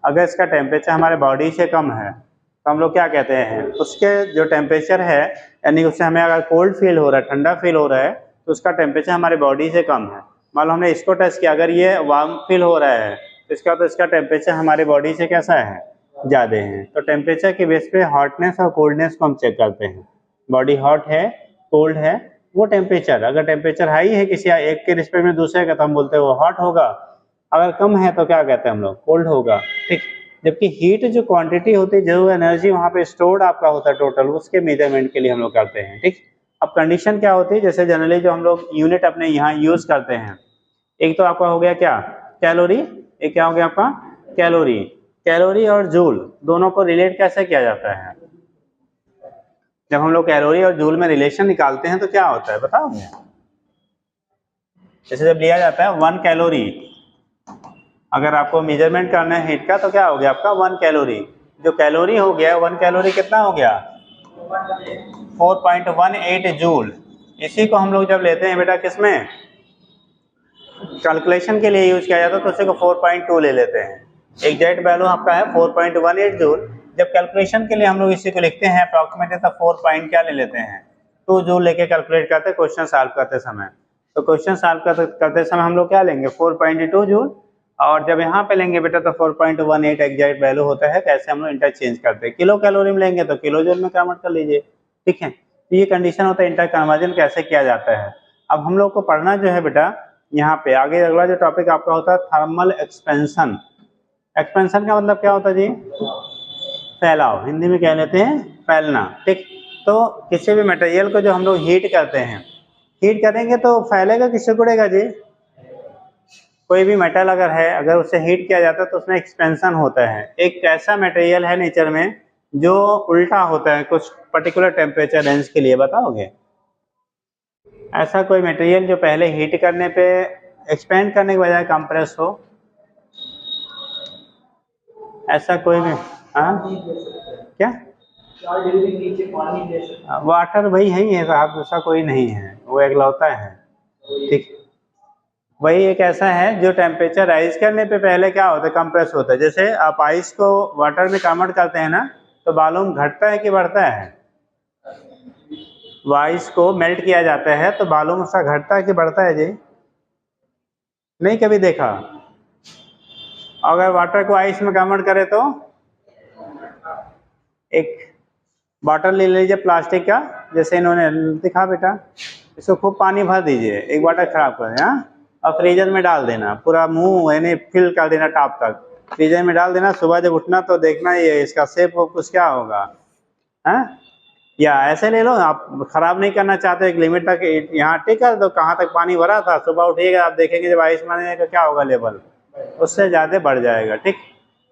अगर इसका टेम्परेचर हमारे बॉडी से कम है तो हम लोग क्या कहते हैं, उसके जो टेम्परेचर है, यानी उससे हमें अगर कोल्ड फील हो रहा है, ठंडा फील हो रहा है, तो उसका टेम्परेचर हमारे बॉडी से कम है। मान लो हमने इसको टच किया, अगर ये वार्म फील हो रहा है तो इसका टेम्परेचर हमारे बॉडी से कैसा है, ज़्यादा है। तो टेम्परेचर के बेस पे हॉटनेस और कोल्डनेस को हम चेक करते हैं। बॉडी हॉट है, कोल्ड है, वो टेम्परेचर, अगर टेम्परेचर हाई है किसी एक के रिस्पेक्ट में दूसरे का, तो हम बोलते हैं वो हॉट होगा, अगर कम है तो क्या कहते हैं हम लोग, कोल्ड होगा, ठीक। जबकि हीट जो क्वांटिटी होती है, जो एनर्जी वहाँ पे स्टोर्ड आपका होता है टोटल, उसके मेजरमेंट के लिए हम लोग करते हैं, ठीक। अब कंडीशन क्या होती है, जैसे जनरली जो हम लोग यूनिट अपने यहाँ यूज करते हैं, एक तो आपका हो गया क्या, कैलोरी, एक क्या हो गया आपका कैलोरी। कैलोरी और जूल दोनों को रिलेट कैसे किया जाता है? जब हम लोग कैलोरी और जूल में रिलेशन निकालते हैं तो क्या होता है बताओगे? जैसे जब लिया जाता है 1 कैलोरी, अगर आपको मेजरमेंट करना है हीट का, तो क्या हो गया आपका 1 कैलोरी। जो कैलोरी हो गया 1 कैलोरी कितना हो गया, 4.18 जूल। इसी को हम लोग जब लेते हैं बेटा किसमें, कैलकुलेशन के लिए यूज किया जाता है, तो उसी को 4.2 ले लेते हैं। एग्जैक्ट वैल्यू आपका है 4.18 जूल। जब कैलकुलेशन के लिए हम लोग इसी को लिखते हैं अप्रॉक्सीमेटली, तो 4 पॉइंट क्या ले लेते हैं, 2 जूल लेके कैलकुलेट करते हैं क्वेश्चन सॉल्व करते समय। तो क्वेश्चन सॉल्व करते समय हम लोग क्या लेंगे 4.2 जूल, और जब यहाँ पे लेंगे बेटा तो 4.18 एग्जैक्ट वैल्यू होता है। कैसे हम लोग इंटरचेंज करते हैं, किलो कैलोरी में लेंगे तो किलो जूल में कन्वर्ट कर लीजिए, ठीक है। तो ये कंडीशन होता है इंटर कन्वर्जन कैसे किया जाता है। अब हम लोग को पढ़ना जो है बेटा यहाँ पे आगे, अगला जो टॉपिक आपका होता है थर्मल एक्सपेंशन। एक्सपेंशन का मतलब क्या होता है जी? फैलाव, हिंदी में कह लेते हैं फैलना, ठीक। तो किसी भी मटेरियल को जो हम लोग हीट करते हैं, हीट करेंगे तो फैलेगा कि सिकुड़ेगा जी? कोई भी मेटल अगर है, अगर उसे हीट किया जाता है तो उसमें एक्सपेंशन होता है। एक ऐसा मटेरियल है नेचर में जो उल्टा होता है कुछ पर्टिकुलर टेम्परेचर रेंज के लिए, बताओगे? ऐसा कोई मटेरियल जो पहले हीट करने पे एक्सपेंड करने के बजाय कंप्रेस हो, ऐसा कोई भी? हाँ क्या? 4 डिग्री नीचे पानी दे सकते, वाटर वही है ही है साहब, दूसरा कोई नहीं है, वो एकलौता है, ठीक। वही एक ऐसा है जो टेम्परेचर राइज करने पे पहले क्या होता है, कंप्रेस होता है। जैसे आप आइस को वाटर में कन्वर्ट करते हैं ना, तो वॉल्यूम घटता है कि बढ़ता है? आइस को मेल्ट किया जाता है तो वॉल्यूम उसका घटता है कि बढ़ता है जी? नहीं कभी देखा? अगर वाटर को आइस में कन्वर्ट करें तो एक बॉटल ले लीजिए प्लास्टिक का, जैसे इन्होंने दिखा बेटा, इसको खूब पानी भर दीजिए, एक बॉटल खराब कर देना और फ्रीजर में डाल देना, पूरा मुंह यानी फिल कर देना टॉप तक, फ्रीजर में डाल देना। सुबह जब उठना तो देखना ये इसका शेप कुछ क्या होगा, है? या ऐसे ले लो, आप खराब नहीं करना चाहते, एक लिमिट तक यहाँ टिक कर दो, कहाँ तक पानी भरा था, सुबह उठिएगा आप देखेंगे जब आइस मारने का क्या होगा लेवल, उससे ज़्यादा बढ़ जाएगा, ठीक।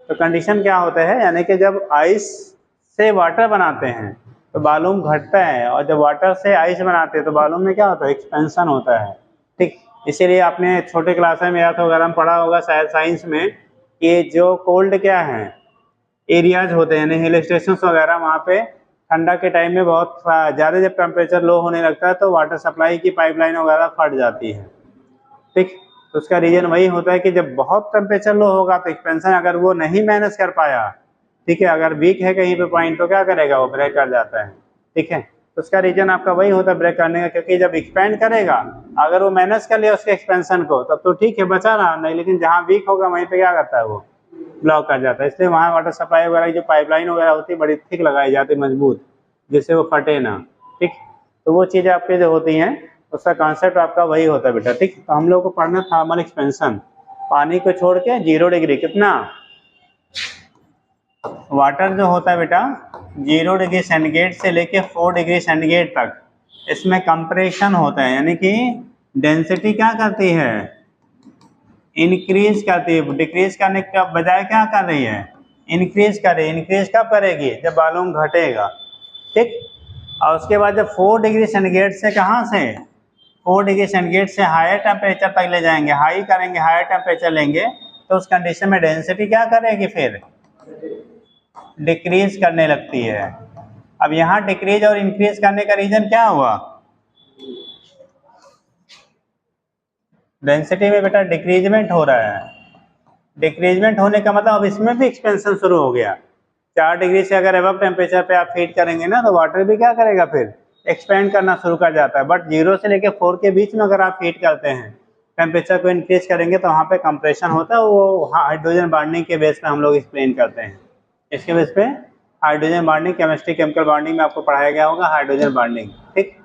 तो कंडीशन क्या होता है, यानी कि जब आइस से वाटर बनाते हैं तो वॉल्यूम घटता है, और जब वाटर से आइस बनाते हैं तो वॉल्यूम में क्या होता है, एक्सपेंशन होता है, ठीक। इसीलिए आपने छोटे क्लास में या तो वगैरह में पढ़ा होगा शायद साइंस में कि जो कोल्ड क्या है एरियाज होते हैं, यानी हिल स्टेशन वगैरह, वहाँ पे ठंडा के टाइम में बहुत ज़्यादा जब टेम्परेचर लो होने लगता है तो वाटर सप्लाई की पाइपलाइन वगैरह फट जाती है, ठीक। तो उसका रीजन वही होता है कि जब बहुत टेम्परेचर लो होगा तो एक्सपेंशन अगर वो नहीं मैनेज कर पाया, ठीक है, अगर वीक है कहीं पे पॉइंट तो क्या करेगा, वो ब्रेक कर जाता है, ठीक है। तो उसका रीजन आपका वही होता है ब्रेक करने का, क्योंकि जब एक्सपेंड करेगा अगर वो मैनेज कर लिया उसके एक्सपेंशन को तब तो ठीक है, बचा रहा नहीं, लेकिन जहाँ वीक होगा वहीं पे क्या करता है, वो ब्लॉक कर जाता है। इसलिए वहाँ वाटर सप्लाई वगैरह जो पाइपलाइन वगैरह होती है बड़ी थिक लगाई जाती है, मजबूत, जिससे वो फटे ना, ठीक। तो वो चीज़ें आपके जो होती हैं उसका कॉन्सेप्ट आपका वही होता है बेटा, ठीक। तो हम लोग को पढ़ना थर्मल एक्सपेंशन, पानी को छोड़ के 0 डिग्री, कितना वाटर जो होता है बेटा 0 डिग्री सेंटीग्रेड से लेके 4 डिग्री सेंटीग्रेड तक, इसमें कंप्रेशन होता है, यानी कि डेंसिटी क्या करती है, इंक्रीज करती है, डिक्रीज करने का बजाय क्या कर रही है, इंक्रीज कर रही है। इंक्रीज कब करेगी, जब वॉल्यूम घटेगा, ठीक। और उसके बाद जब 4 डिग्री सेंटीग्रेड से कहाँ से 4 डिग्री सेंटीग्रेड से हायर टेम्परेचर तक ले जाएंगे, हाई करेंगे, हायर टेम्परेचर लेंगे, तो उस कंडीशन में डेंसिटी क्या करेगी, फिर डिक्रीज करने लगती है। अब यहाँ डिक्रीज और इंक्रीज करने का रीजन क्या हुआ, डेंसिटी में बेटा डिक्रीजमेंट हो रहा है। डिक्रीजमेंट होने का मतलब अब इसमें भी एक्सपेंशन शुरू हो गया। 4 डिग्री से अगर एबव टेम्परेचर पे आप हीट करेंगे ना तो वाटर भी क्या करेगा, फिर एक्सपेंड करना शुरू कर जाता है। बट 0 से लेकर 4 के बीच में अगर आप हीट करते हैं, टेम्परेचर को इंक्रीज करेंगे तो वहाँ पे कंप्रेशन होता है, वो हाइड्रोजन बॉन्डिंग के बेस पे हम लोग एक्सप्लेन करते हैं। इसके बेस पे hydrogen bonding, chemistry chemical bonding में आपको पढ़ाया गया होगा हाइड्रोजन बॉन्डिंग, ठीक।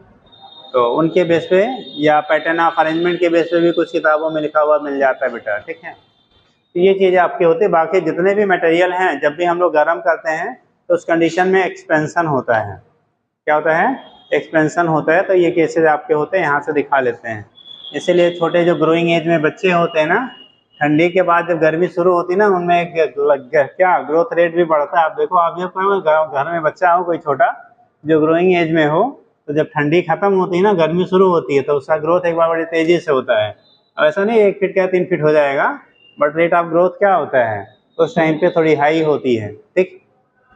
तो उनके बेस पे या पैटर्न ऑफ अरेंजमेंट के बेस पे भी कुछ किताबों में लिखा हुआ मिल जाता है बेटा, ठीक है। तो ये चीज़ें आपकी होती है। बाकी जितने भी मटेरियल हैं जब भी हम लोग गर्म करते हैं तो उस कंडीशन में एक्सपेंशन होता है। क्या होता है, एक्सपेंशन होता है। तो ये केसेस आपके होते हैं, यहाँ से दिखा लेते हैं। इसीलिए छोटे जो ग्रोइंग एज में बच्चे होते हैं ना, ठंडी के बाद जब गर्मी शुरू होती है ना, उनमें क्या ग्रोथ रेट भी बढ़ता है। आप देखो, आप जब घर में बच्चा हो कोई छोटा जो ग्रोइंग एज में हो, तो जब ठंडी खत्म होती है ना, गर्मी शुरू होती है, तो उसका ग्रोथ एक बार बड़ी तेजी से होता है। ऐसा नहीं 1 फीट या 3 फीट हो जाएगा, बट रेट ऑफ ग्रोथ क्या होता है उस टाइम पे थोड़ी हाई होती है, ठीक।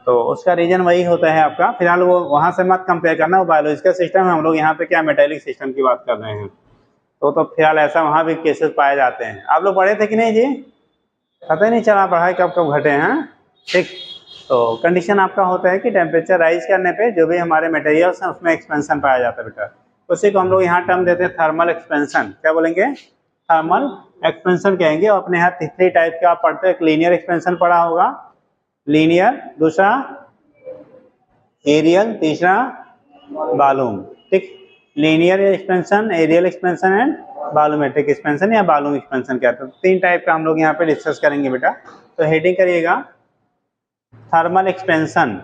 तो उसका रीजन वही होता है आपका। फिलहाल वो वहाँ से मत कंपेयर करना, वो बायोलॉजिकल सिस्टम है, हम लोग यहाँ पे क्या मेटेलिक सिस्टम की बात कर रहे हैं। तो फिलहाल ऐसा वहाँ भी केसेस पाए जाते हैं। आप लोग पढ़े थे कि नहीं जी, पता ही नहीं चला पढ़ाई कब कब घटे हैं, ठीक। तो कंडीशन आपका होता है कि टेम्परेचर राइज करने पे जो भी हमारे मटेरियल्स हैं उसमें एक्सपेंशन पाया जाता है बेटा। उसी को हम लोग यहाँ टर्म देते हैं थर्मल एक्सपेंशन। क्या बोलेंगे, थर्मल एक्सपेंशन कहेंगे। और अपने यहाँ 3 टाइप के आप पढ़ते हैं। एक लीनियर एक्सपेंशन पढ़ा होगा, लीनियर, दूसरा एरियल, तीसरा वॉल्यूम, ठीक। Linear expansion, areal expansion and volumetric expansion या वॉल्यूम एक्सपेंशन कहते हैं। 3 टाइप का हम लोग यहाँ पे डिस्कस करेंगे बेटा। तो हेडिंग करिएगा थर्मल एक्सपेंशन।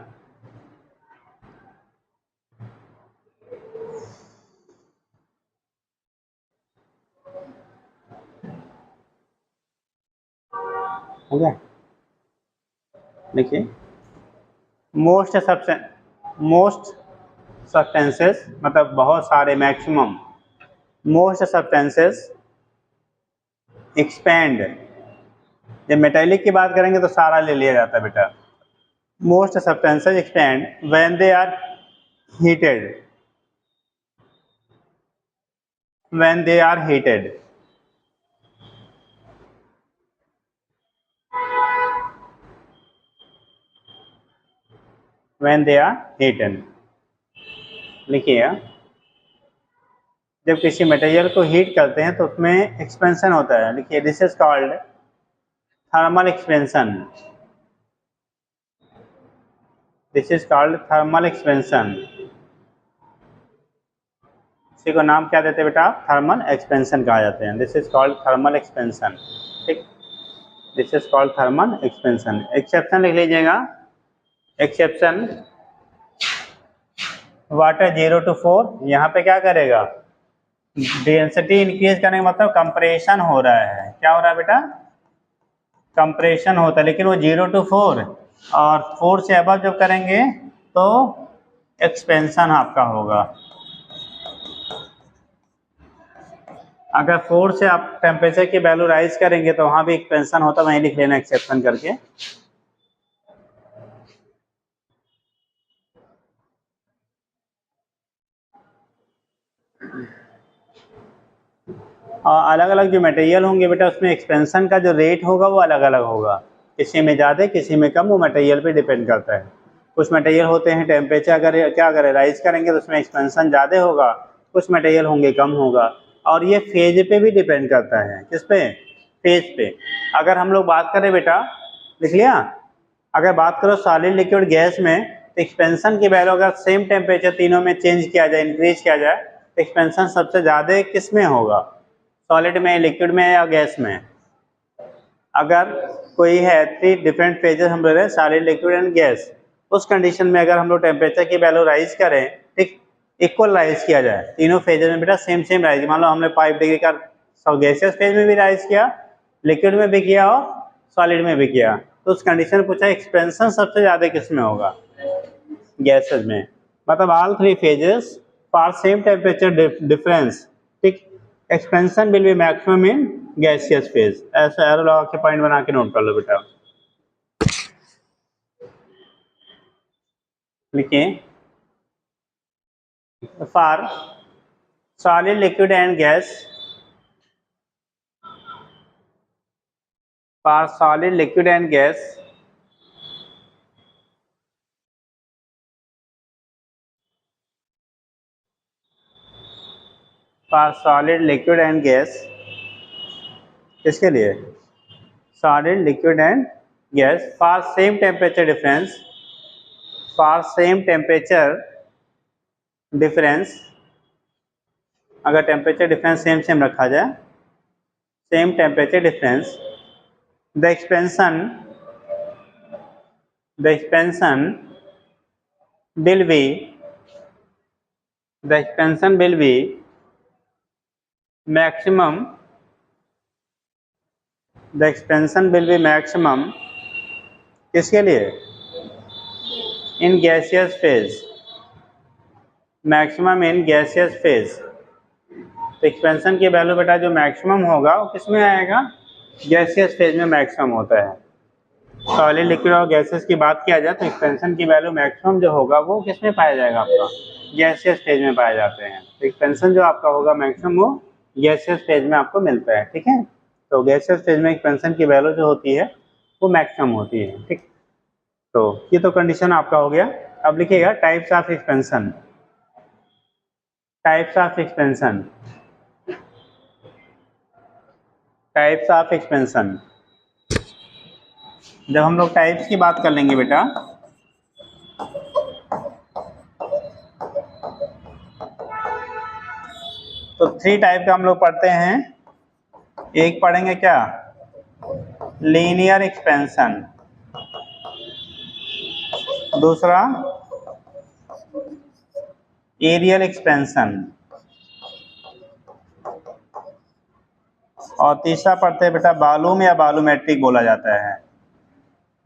हो गया, देखिए मोस्ट सब्सटेंसेस मतलब बहुत सारे, मैक्सिमम मोस्ट सब्सटेंसेस एक्सपैंड। जब मेटेलिक की बात करेंगे तो सारा ले लिया जाता है बेटा। Most substances expand when they are heated, when they are heated. When they are heated लिखिए, जब किसी मटेरियल को हीट करते हैं तो उसमें एक्सपेंशन होता है। लिखिए this is called thermal expansion. This is called thermal expansion. इसी को नाम क्या देते हैं बेटा? थर्मल एक्सपेंशन कहा जाते हैं। This is called thermal expansion. ठीक, this is called thermal expansion. Exception लिख लीजिएगा। एक्सेप्शन वाटर 0 to 4, यहाँ पे क्या करेगा? डेंसिटी इंक्रीज करने का मतलब कंप्रेशन हो रहा है। क्या हो रहा है बेटा? कंप्रेशन होता है, लेकिन वो 0 to 4 और 4 से अबव जब करेंगे तो एक्सपेंशन आपका होगा। अगर 4 से आप टेम्परेचर की वैल्यू राइज करेंगे तो वहां भी एक्सपेंशन होता है, वहीं लिख लेना एक्सेप्शन करके। और अलग अलग जो मटेरियल होंगे बेटा उसमें एक्सपेंशन का जो रेट होगा वो अलग अलग होगा, किसी में ज़्यादा किसी में कम, वो मटेरियल पे डिपेंड करता है। कुछ मटेरियल होते हैं टेम्परेचर अगर क्या करें राइज करेंगे तो उसमें एक्सपेंशन ज़्यादा होगा, कुछ मटेरियल होंगे कम होगा। और ये फेज पे भी डिपेंड करता है। किस पे? फेज पे। अगर हम लोग बात करें बेटा, लिख लिया, अगर बात करो सॉलिड लिक्विड गैस में, तो एक्सपेंशन की वैल्यू अगर सेम टेम्परेचर तीनों में चेंज किया जाए, इंक्रीज किया जाए, तो एक्सपेंशन सबसे ज़्यादा किस में होगा? सॉलिड में, लिक्विड में या गैस में? अगर कोई है 3 डिफरेंट फेजेस हम ले रहे हैं, सॉलिड लिक्विड एंड गैस, उस कंडीशन में अगर हम लोग टेम्परेचर की वैल्यू राइज करें, ठीक, इक्वल राइज किया जाए तीनों फेजेस में बेटा, सेम सेम राइज। मान लो हमने 5 डिग्री का गैसियस फेज में भी राइज किया, लिक्विड में भी किया और सॉलिड में भी किया, तो उस कंडीशन में पूछा एक्सपेंशन सबसे ज़्यादा किस में होगा? गैसेज में। मतलब all 3 phases for same temperature difference, ठीक, expansion will be maximum in gaseous phase. ऐसा एरो लगा के पॉइंट बना के नोट कर लो बेटा। लिखिए for solid liquid and gas, for solid liquid and gas, for solid liquid and gas, किसके लिए? Solid liquid and gas for same temperature difference, for same temperature difference, अगर टेम्परेचर डिफरेंस सेम सेम रखा जाए, same temperature difference, the expansion will be, the expansion will be maximum, the expansion will be maximum किसके लिए? इन gaseous phase, maximum in gaseous phase. तो एक्सपेंशन की वैल्यू बेटा जो मैक्सिमम होगा वो किस में आएगा? गैसियस फेज में मैक्सिमम होता है। सॉलिड लिक्विड और गैसेस की बात किया जाए तो एक्सपेंशन की वैल्यू मैक्सिमम जो होगा वो किस में पाया जाएगा? आपका गैसियस फेज में पाए जाते हैं। तो एक्सपेंशन जो आपका होगा मैक्सिमम वो गैसियस फेज में आपको मिलता है। ठीक है, तो गैसियस फेज में एक्सपेंशन की वैल्यू जो होती है वो मैक्सिमम होती है। ठीक, तो ये तो कंडीशन आपका हो गया। अब लिखिएगा types of expansion. Types of expansion, types of expansion. जब हम लोग टाइप्स की बात कर लेंगे बेटा, तो 3 टाइप का हम लोग पढ़ते हैं। एक पढ़ेंगे क्या? लीनियर एक्सपेंशन, दूसरा एरियल एक्सपेंशन, और तीसरा पढ़ते हैं बेटा वॉल्यूम या वॉल्यूमेट्रिक बोला जाता है,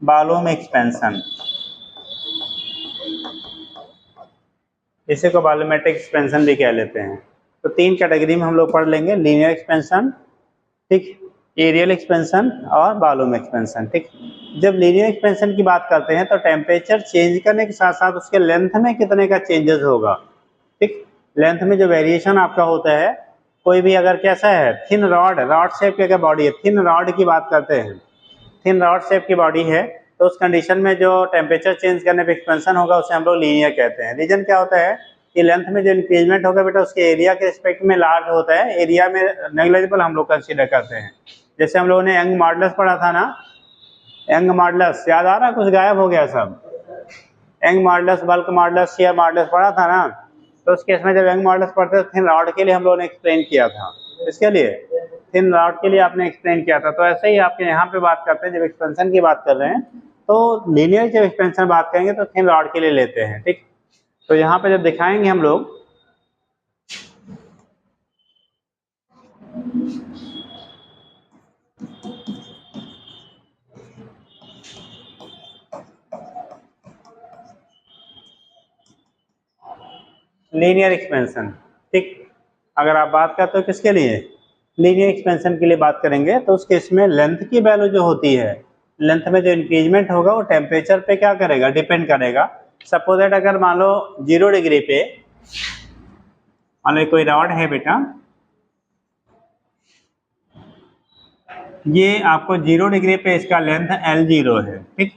वॉल्यूम एक्सपेंशन। इसे को वॉल्यूमेट्रिक एक्सपेंशन भी कह लेते हैं। तो तीन कैटेगरी में हम लोग पढ़ लेंगे, लीनियर एक्सपेंशन, ठीक, एरियल एक्सपेंशन और वॉल्यूम एक्सपेंशन। ठीक, जब लीनियर एक्सपेंशन की बात करते हैं तो टेम्परेचर चेंज करने के साथ साथ उसके लेंथ में कितने का चेंजेस होगा। ठीक, लेंथ में जो वेरिएशन आपका होता है, कोई भी अगर कैसा है थिन रॉड, रॉड शेप की अगर बॉडी है, थिन रॉड की बात करते हैं, थिन रॉड शेप की बॉडी है, तो उस कंडीशन में जो टेम्परेचर चेंज करने पे एक्सपेंशन होगा उसे हम लोग लीनियर कहते हैं। रीजन क्या होता है कि लेंथ में जो इंक्रीजमेंट होगा बेटा उसके एरिया के रिस्पेक्ट में लार्ज होता है, एरिया में नेग्लिजिबल हम लोग कंसीडर करते हैं। जैसे हम लोगों ने यंग मॉडुलस पढ़ा था ना, यंग मॉडुलस याद आ रहा, कुछ गायब हो गया सब। Young modulus, bulk modulus, shear modulus पढ़ा था ना, तो उस केस में जब यंग मॉडुलस पढ़ते थे थिन रॉड के लिए हम लोगों ने एक्सप्लेन किया था, इसके लिए थिन रॉड के लिए आपने एक्सप्लेन किया था। तो ऐसे ही आपके यहाँ पे बात करते हैं, जब एक्सपेंशन की बात कर रहे हैं तो लीनियर जब एक्सपेंशन बात करेंगे तो थिन रॉड के लिए लेते हैं। ठीक, तो यहाँ पे जब दिखाएंगे हम लोग लीनियर एक्सपेंशन, ठीक, अगर आप बात करते हो किसके लिए, लीनियर एक्सपेंशन के लिए बात करेंगे, तो उस केस में लेंथ की वैल्यू जो होती है, लेंथ में जो इंक्रीजमेंट होगा वो टेम्परेचर पे क्या करेगा, डिपेंड करेगा। सपोज दैट अगर मान लो 0 डिग्री पे, मान लो कोई रॉड है बेटा, ये आपको 0 डिग्री पे इसका लेंथ L0 है। ठीक,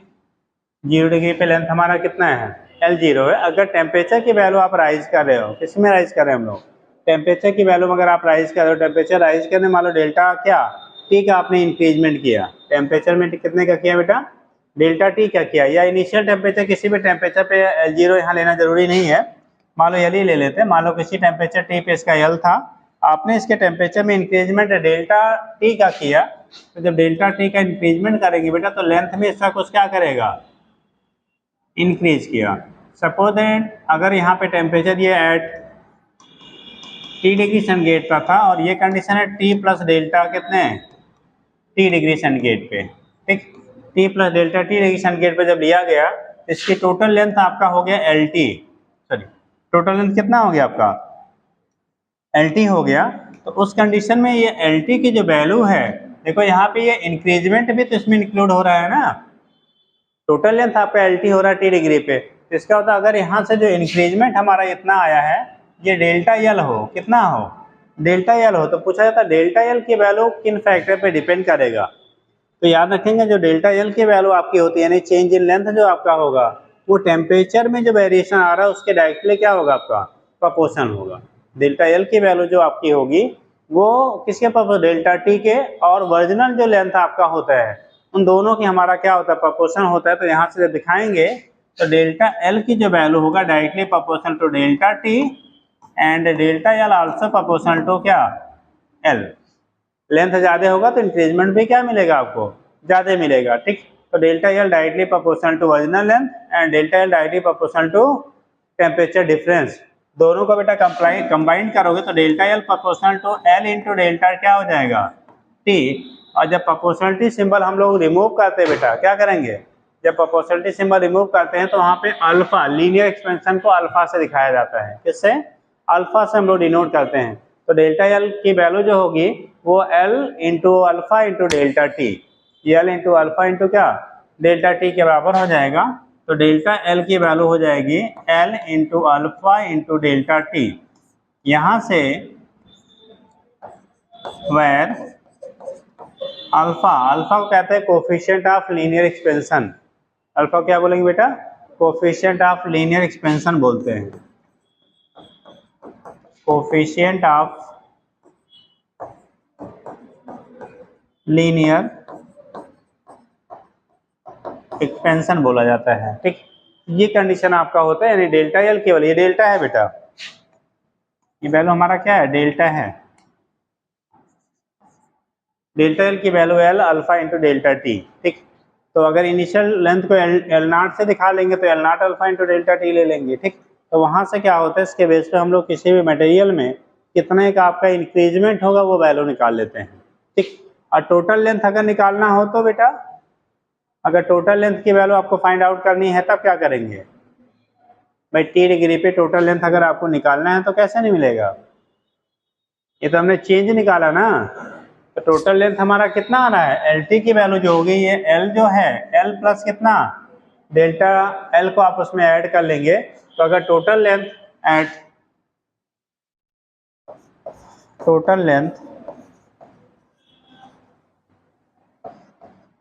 0 डिग्री पे लेंथ हमारा कितना है, L0 है। अगर टेम्परेचर की वैल्यू आप राइज कर रहे हो, किस में राइज कर रहे हैं हम लोग, टेम्परेचर की वैल्यू अगर आप राइज कर रहे हो, टेम्परेचर राइज करने मान लो डेल्टा क्या टी का आपने इंक्रीजमेंट किया, टेम्परेचर में कितने का किया बेटा, डेल्टा टी क्या किया, या इनिशियल टेम्परेचर, किसी भी टेम्परेचर पे L0 यहाँ लेना जरूरी नहीं है, मान लो L ही ले लेते हैं। मान लो किसी टेम्परेचर टी पे इसका L था, आपने इसके टेम्परेचर में इंक्रीजमेंट डेल्टा टी का किया, तो जब डेल्टा टी का इंक्रीजमेंट करेंगे बेटा तो लेंथ में इसका कुछ क्या करेगा, इंक्रीज किया। सपोज दैट अगर यहाँ पे टेम्परेचर ये एट टी डिग्री सेंटीग्रेड का था और ये कंडीशन है टी प्लस डेल्टा कितने, टी डिग्री सेंटीग्रेड पे। ठीक, T plus delta T degree centigrade पे जब लिया गया, इसकी टोटल लेंथ आपका हो गया L T, sorry total length कितना हो गया आपका, एल टी हो गया। तो उस कंडीशन में ये एल टी की जो वैल्यू है, देखो यहाँ पे ये इंक्रीजमेंट भी तो इसमें इंक्लूड हो रहा है ना, टोटल लेंथ आपका एल टी हो रहा है टी डिग्री पे, तो इसका होता है अगर यहाँ से जो इंक्रीजमेंट हमारा इतना आया है, ये डेल्टा एल हो, कितना हो, डेल्टा एल हो, तो पूछा जाता है डेल्टा एल की वैल्यू किन फैक्टर पे डिपेंड करेगा। तो याद रखेंगे जो डेल्टा एल की वैल्यू आपकी होती है, यानी चेंज इन लेंथ जो आपका होगा, वो टेम्परेचर में जो वेरिएशन आ रहा है उसके डायरेक्टली क्या होगा, आपका प्रोपोर्शन होगा। डेल्टा एल की वैल्यू जो आपकी होगी वो किसके प्रोपोर्शन, डेल्टा टी के, और ओरिजिनल जो लेंथ आपका होता है उन दोनों की हमारा क्या होता है, प्रोपोर्शन होता है। तो यहाँ से जब दिखाएंगे तो डेल्टा एल की जो वैल्यू होगा directly proportional to delta T, and delta L also proportional to क्या, एल। लेंथ ज़्यादा होगा तो इंक्रीजमेंट भी क्या मिलेगा, आपको ज़्यादा मिलेगा। ठीक, तो delta L directly proportional to original length and delta L directly proportional to temperature difference. दोनों को बेटा कंबाइन करोगे तो delta L proportional to L into delta क्या हो जाएगा, टी। और जब प्रोपोर्शनलिटी सिंबल हम लोग रिमूव करते हैं बेटा, क्या करेंगे, जब प्रोपोर्शनलिटी सिंबल रिमूव करते हैं तो वहाँ पे अल्फा, लीनियर एक्सपेंशन को अल्फा से दिखाया जाता है, किससे, अल्फा से हम लोग डिनोट करते हैं। तो डेल्टा एल की वैल्यू जो होगी वो L into alpha into delta T, L into alpha into क्या, डेल्टा टी के बराबर हो जाएगा। तो डेल्टा एल की वैल्यू हो जाएगी L into alpha into delta T. यहाँ से वेर अल्फा, अल्फा को कहते हैं coefficient of linear expansion, alpha क्या बोलेंगे बेटा, कोफिशिएंट ऑफ लीनियर एक्सपेंशन बोलते हैं, कोफिशिएंट ऑफ लीनियर एक्सपेंशन बोला जाता है। ठीक, ये कंडीशन आपका होता है, यानी डेल्टा एल केवल, ये डेल्टा है बेटा, ये वैल्यू हमारा क्या है, डेल्टा है, डेल्टा एल की value L alpha into delta T, ठीक। तो अगर इनिशियल लेंथ को एल नॉट से दिखा लेंगे तो L not alpha into delta T ले लेंगे, ठीक। तो वहां से क्या होता है, इसके बेस पे हम लोग किसी भी मटेरियल में कितने का आपका इंक्रीजमेंट होगा वो वैल्यू निकाल लेते हैं, ठीक। और टोटल लेंथ अगर निकालना हो तो बेटा, अगर टोटल लेंथ की वैल्यू आपको फाइंड आउट करनी है तब क्या करेंगे भाई, टी डिग्री पे टोटल लेंथ अगर आपको निकालना है तो कैसे नहीं मिलेगा, ये तो हमने चेंज निकाला ना। तो टोटल लेंथ हमारा कितना आ रहा है, एल टी की वैल्यू जो होगी, ये एल जो है एल प्लस कितना डेल्टा एल को आप उसमें ऐड कर लेंगे। तो अगर total length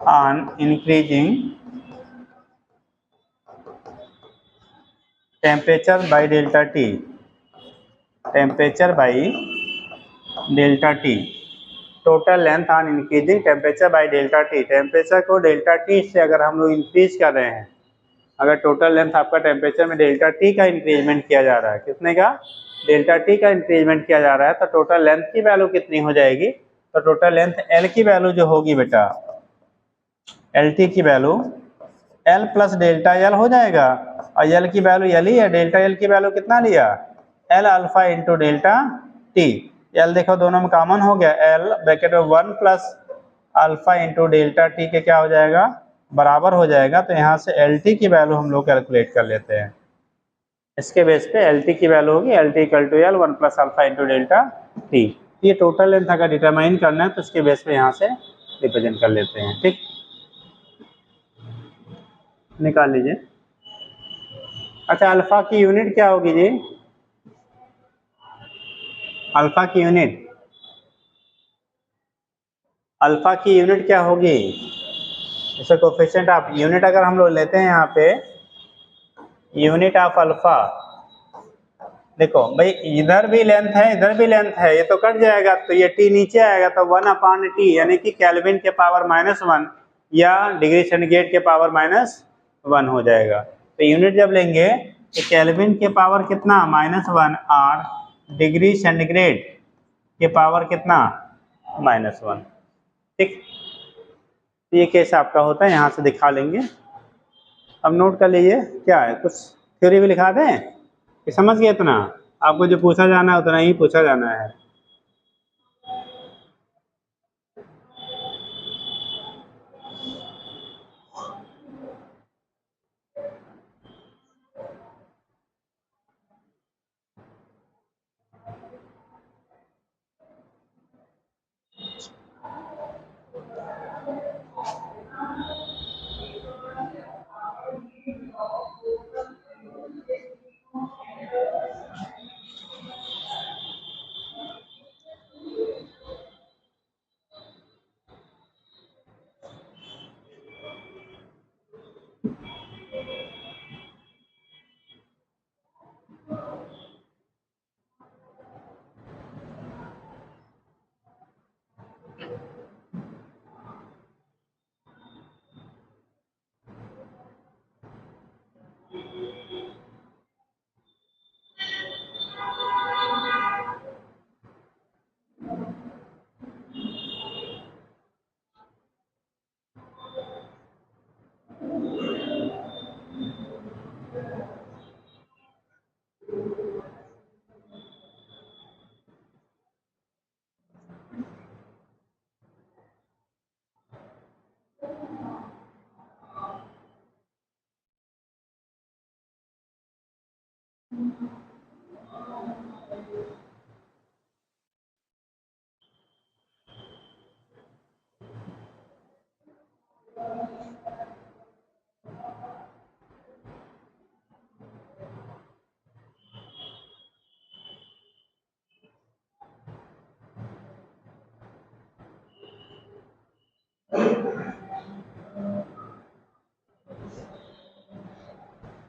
on increasing temperature by delta T, temperature by delta T, total length on increasing temperature by delta T, temperature को डेल्टा टी से अगर हम लोग इंक्रीज कर रहे हैं, अगर टोटल लेंथ आपका टेम्परेचर में डेल्टा टी का इंक्रीजमेंट किया जा रहा है, कितने का, डेल्टा टी का इंक्रीजमेंट किया जा रहा है, तो टोटल लेंथ की वैल्यू कितनी हो जाएगी, तो टोटल लेंथ एल की वैल्यू जो होगी बेटा, एल टी की value L plus delta L हो जाएगा। और एल की वैल्यू एल ही है, डेल्टा एल की वैल्यू कितना लिया, L alpha into delta T. L देखो दोनों में कॉमन हो गया, एल ब्रैकेट में 1 plus alpha into delta T के क्या हो जाएगा, बराबर हो जाएगा। तो यहाँ से एल टी की वैल्यू हम लोग कैलकुलेट कर लेते हैं, इसके बेस पे एल टी की वैल्यू होगी L T equal to L 1 plus alpha into delta T. ये टोटल लेंथ अगर डिटरमाइन करना है तो इसके बेस पे यहाँ से रिप्रेजेंट कर लेते हैं, ठीक। निकाल लीजिए। अच्छा, अल्फा की यूनिट क्या होगी जी, अल्फा की यूनिट, अल्फा की यूनिट क्या होगी, जैसे कोफिशिएंट ऑफ यूनिट अगर हम लोग लेते हैं यहाँ पे, यूनिट ऑफ अल्फा, देखो भाई इधर भी लेंथ है इधर भी लेंथ है, ये तो कट जाएगा तो ये टी नीचे आएगा, तो 1/t यानी कि केल्विन के पावर -1 या डिग्री सेंटीग्रेड के पावर -1 हो जाएगा। तो यूनिट जब लेंगे तो केल्विन के पावर कितना -1 और डिग्री सेंटीग्रेड के पावर कितना -1, ठीक। तो ये केस आपका होता है, यहाँ से दिखा लेंगे। अब नोट कर लीजिए क्या है, कुछ थ्योरी भी लिखा दें कि समझ गए इतना, आपको जो पूछा जाना है उतना ही पूछा जाना है।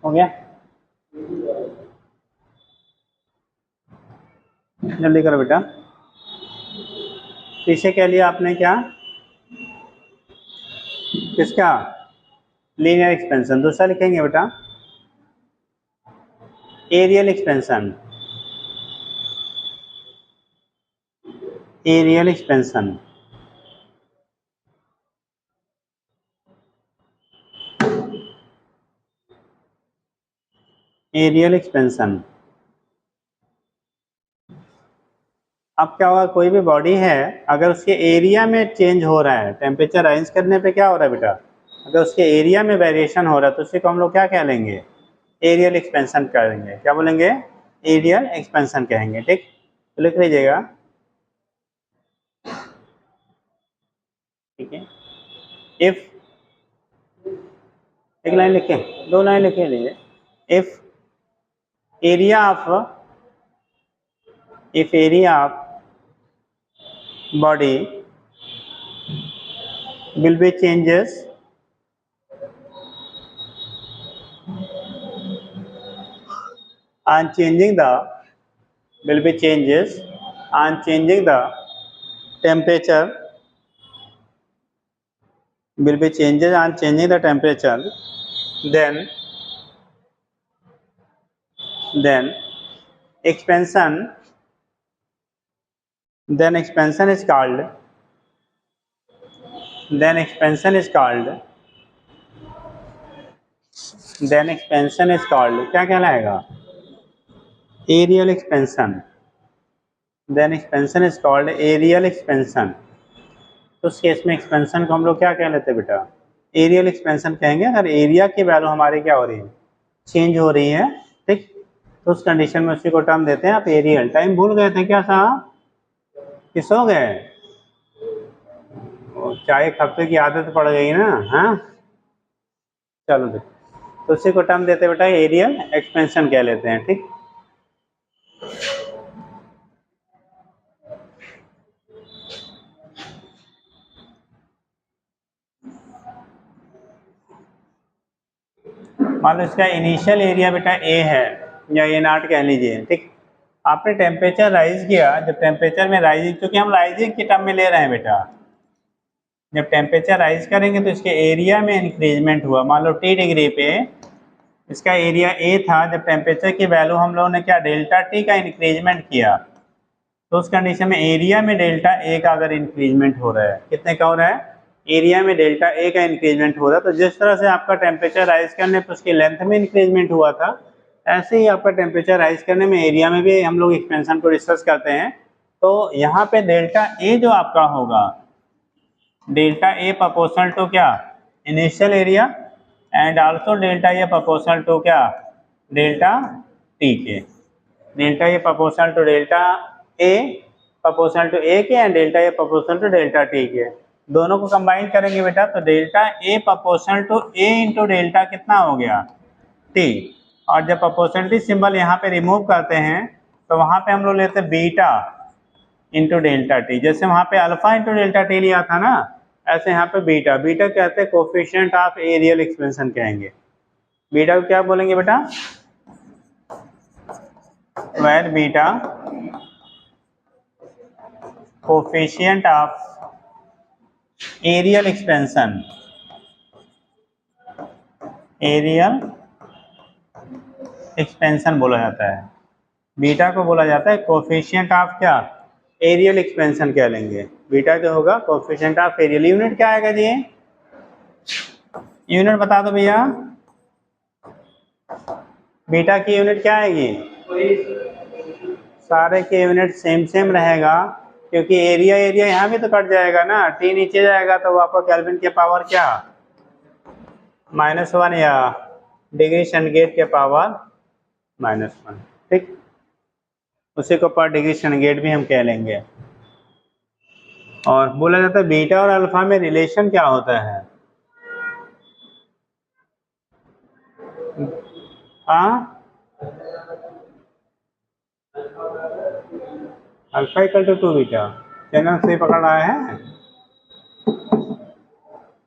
हो गया, जल्दी करो बेटा। पीछे क्या लिया आपने, क्या किसका, लीनियर एक्सपेंशन। दूसरा लिखेंगे बेटा areal expansion, areal expansion. Areal expansion. अब क्या हुआ, कोई भी बॉडी है अगर उसके एरिया में चेंज हो रहा है, टेम्परेचर राइज करने पे क्या हो रहा है बेटा, अगर उसके एरिया में वेरिएशन हो रहा है तो उसी को हम लोग क्या कह लेंगे, एरियल एक्सपेंशन कहेंगे। क्या बोलेंगे, एरियल एक्सपेंशन कहेंगे। ठीक, तो लिख लीजिएगा। ठीक है, इफ, एक लाइन लिखे, दो लाइन लिखे लीजिए। If area of body will be changes on changing the temperature, then expansion is called क्या कहलाएगा, areal expansion. Then expansion is called areal expansion. तो उस केस में एक्सपेंशन को हम लोग क्या कह लेते हैं बेटा, एरियल एक्सपेंशन कहेंगे अगर एरिया की वैल्यू हमारी क्या हो रही है, चेंज हो रही है। ठीक, तो उस कंडीशन में उसी को टर्म देते हैं आप एरियल। टाइम भूल गए थे क्या साहब, कि सो गए, चाय खपे की आदत पड़ गई ना। हाँ चलो देखो, तो उसी को टर्म देते बेटा एरियल एक्सपेंशन कह लेते हैं। ठीक, मान लो इसका इनिशियल एरिया बेटा ए है या ए नॉट कह लीजिए। ठीक, आपने टेम्परेचर राइज किया, जब टेम्परेचर में राइजिंग, क्योंकि हम राइजिंग की टर्म में ले रहे हैं बेटा, जब टेम्परेचर राइज करेंगे तो इसके एरिया में इंक्रीजमेंट हुआ। मान लो टी डिग्री पे इसका एरिया ए था, जब टेम्परेचर की वैल्यू हम लोगों ने क्या डेल्टा टी का इंक्रीजमेंट किया, तो उस कंडीशन में एरिया में डेल्टा ए का अगर इंक्रीजमेंट हो रहा है, कितने का हो रहा है, एरिया में डेल्टा ए का इंक्रीजमेंट हो रहा है, तो जिस तरह से आपका टेम्परेचर राइज करने पर उसकी लेंथ में इंक्रीजमेंट हुआ था, ऐसे ही आपका टेम्परेचर राइज करने में एरिया में भी हम लोग एक्सपेंशन को डिस्कस करते हैं। तो यहाँ पे डेल्टा ए जो आपका होगा, डेल्टा ए प्रोपोर्शनल टू क्या, initial area, and also delta A proportional to क्या, डेल्टा टी के। Delta A proportional to delta A proportional to A के, and delta A proportional to delta T के। दोनों को कंबाइन करेंगे बेटा तो delta A proportional to A into delta कितना हो गया, टी। और जब प्रोपोर्शनलिटी सिंबल यहाँ पे रिमूव करते हैं तो वहाँ पे हम लोग लेते हैं बीटा इंटू डेल्टा टी। जैसे वहाँ पे अल्फा इंटू डेल्टा टी लिया था ना, ऐसे यहाँ पे बीटा। बीटा कहते हैं कोफिशिएंट ऑफ एरियल एक्सपेंशन कहेंगे। बीटा को क्या बोलेंगे बेटा, where beta coefficient of areal expansion, areal expansion बोला जाता है। बीटा को बोला जाता है कोफिशिएंट ऑफ क्या, एरियल एक्सपेंशन कह लेंगे। बीटा जो होगा कोफिशिएंट ऑफ एरियल। यूनिट क्या आएगा जी, यूनिट बता दो भैया, बीटा की यूनिट क्या आएगी, सारे के यूनिट सेम रहेगा, क्योंकि एरिया यहाँ भी तो कट जाएगा ना, टी नीचे जाएगा तो आपका केल्विन के पावर क्या, -1 या डिग्री सेंटीग्रेड के पावर -1। ठीक, उसी को पर डिग्री सेंटीग्रेड भी हम कह लेंगे। और बोला जाता है बीटा और अल्फा में रिलेशन क्या होता है, alpha equal to 2 beta. Channel से पकड़ रहा है,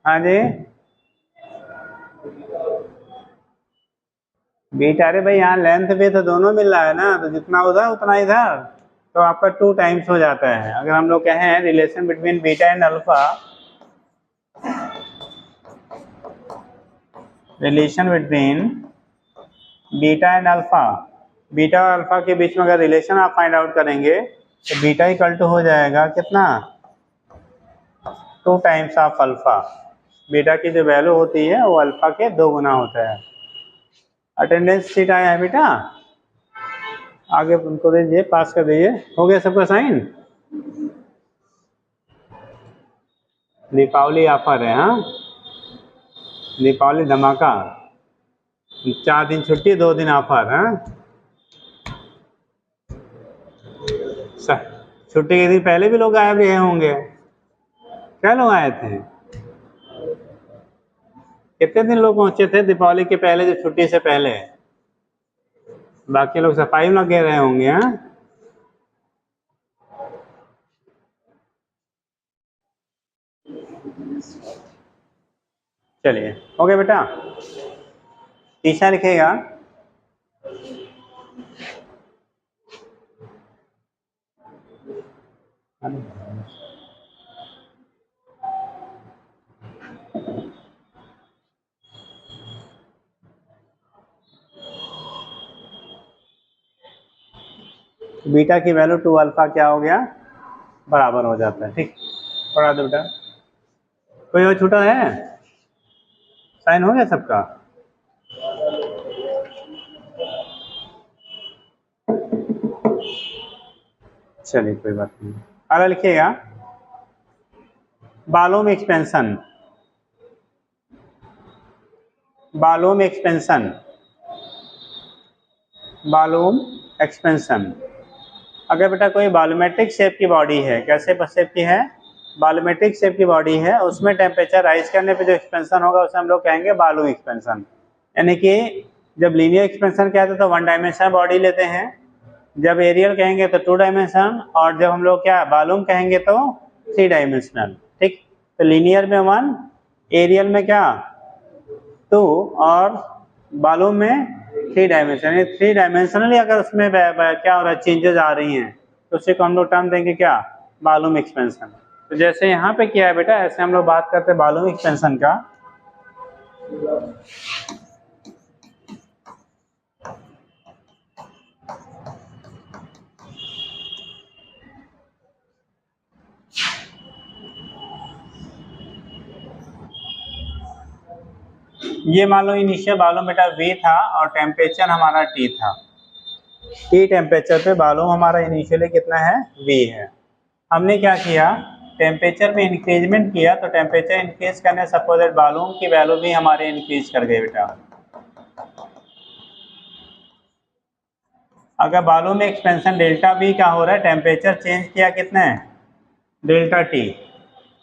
हाँ जी बीटा। अरे भाई यहाँ लेंथ भी तो दोनों मिल रहा है ना, तो जितना उधर उतना इधर, तो आपका 2 टाइम्स हो जाता है। अगर हम लोग कहें relation between beta and alpha, relation between beta and alpha, beta और अल्फा के बीच में अगर रिलेशन आप फाइंड आउट करेंगे तो बीटा इक्वल टू हो जाएगा कितना, 2 टाइम्स ऑफ अल्फा। बीटा की जो वैल्यू होती है वो अल्फा के 2 गुना होता है। अटेंडेंस शीट आया है बेटा, आगे उनको दीजिए, पास कर दीजिए। हो गया सबका साइन? दीपावली ऑफर है, हाँ दीपावली धमाका, 4 दिन छुट्टी 2 दिन ऑफर, हाँ छुट्टी के दिन पहले भी लोग आए भी होंगे, क्या लोग आए थे? कितने दिन लोग पहुंचे थे दीपावली के पहले, जो छुट्टी से पहले? बाकी लोग सफाई में लगे रहे होंगे, हाँ चलिए हो गया बेटा। तीसरा लिखेगा, बीटा की वैल्यू 2 अल्फा क्या हो गया, बराबर हो जाता है। ठीक, पढ़ा दो बेटा। कोई और छूटा है? साइन हो गया सबका? चलिए कोई बात नहीं। अगला लिखिएगा, volume expansion, volume expansion, volume expansion. अगर बेटा कोई वॉल्यूमेट्रिक शेप की बॉडी है, कैसे शेप की है? वॉल्यूमेट्रिक शेप की बॉडी है, उसमें टेम्परेचर राइज करने पे जो एक्सपेंशन होगा उसे हम लोग कहेंगे वॉल्यूम एक्सपेंशन। यानी कि जब लीनियर एक्सपेंशन कहते हैं तो 1 डायमेंशनल बॉडी लेते हैं, जब एरियल कहेंगे तो 2 डायमेंशन, और जब हम लोग क्या वॉल्यूम कहेंगे तो 3 डायमेंशनल। ठीक, तो लीनियर में 1, एरियल में क्या 2, और वॉल्यूम में 3 डायमेंशन। 3 डायमेंशनली अगर उसमें क्या हो रहा है, चेंजेस आ रही हैं, तो उसे को हम लोग टर्म देंगे क्या, वॉल्यूम एक्सपेंशन। तो जैसे यहाँ पे किया है बेटा, ऐसे हम लोग बात करते हैं वॉल्यूम एक्सपेंशन का। ये मान लो इनिशियल वॉल्यूम बेटा V था और टेम्परेचर हमारा T था। T टेम्परेचर पे वॉल्यूम हमारा इनिशियली कितना है, V है। हमने क्या किया, टेम्परेचर में इंक्रीजमेंट किया, तो टेम्परेचर इंक्रीज करने सपोज वॉल्यूम की वैल्यू भी हमारे इंक्रीज कर गई बेटा। अगर वॉल्यूम में एक्सपेंशन डेल्टा V का हो रहा है, टेम्परेचर चेंज किया कितने, delta T,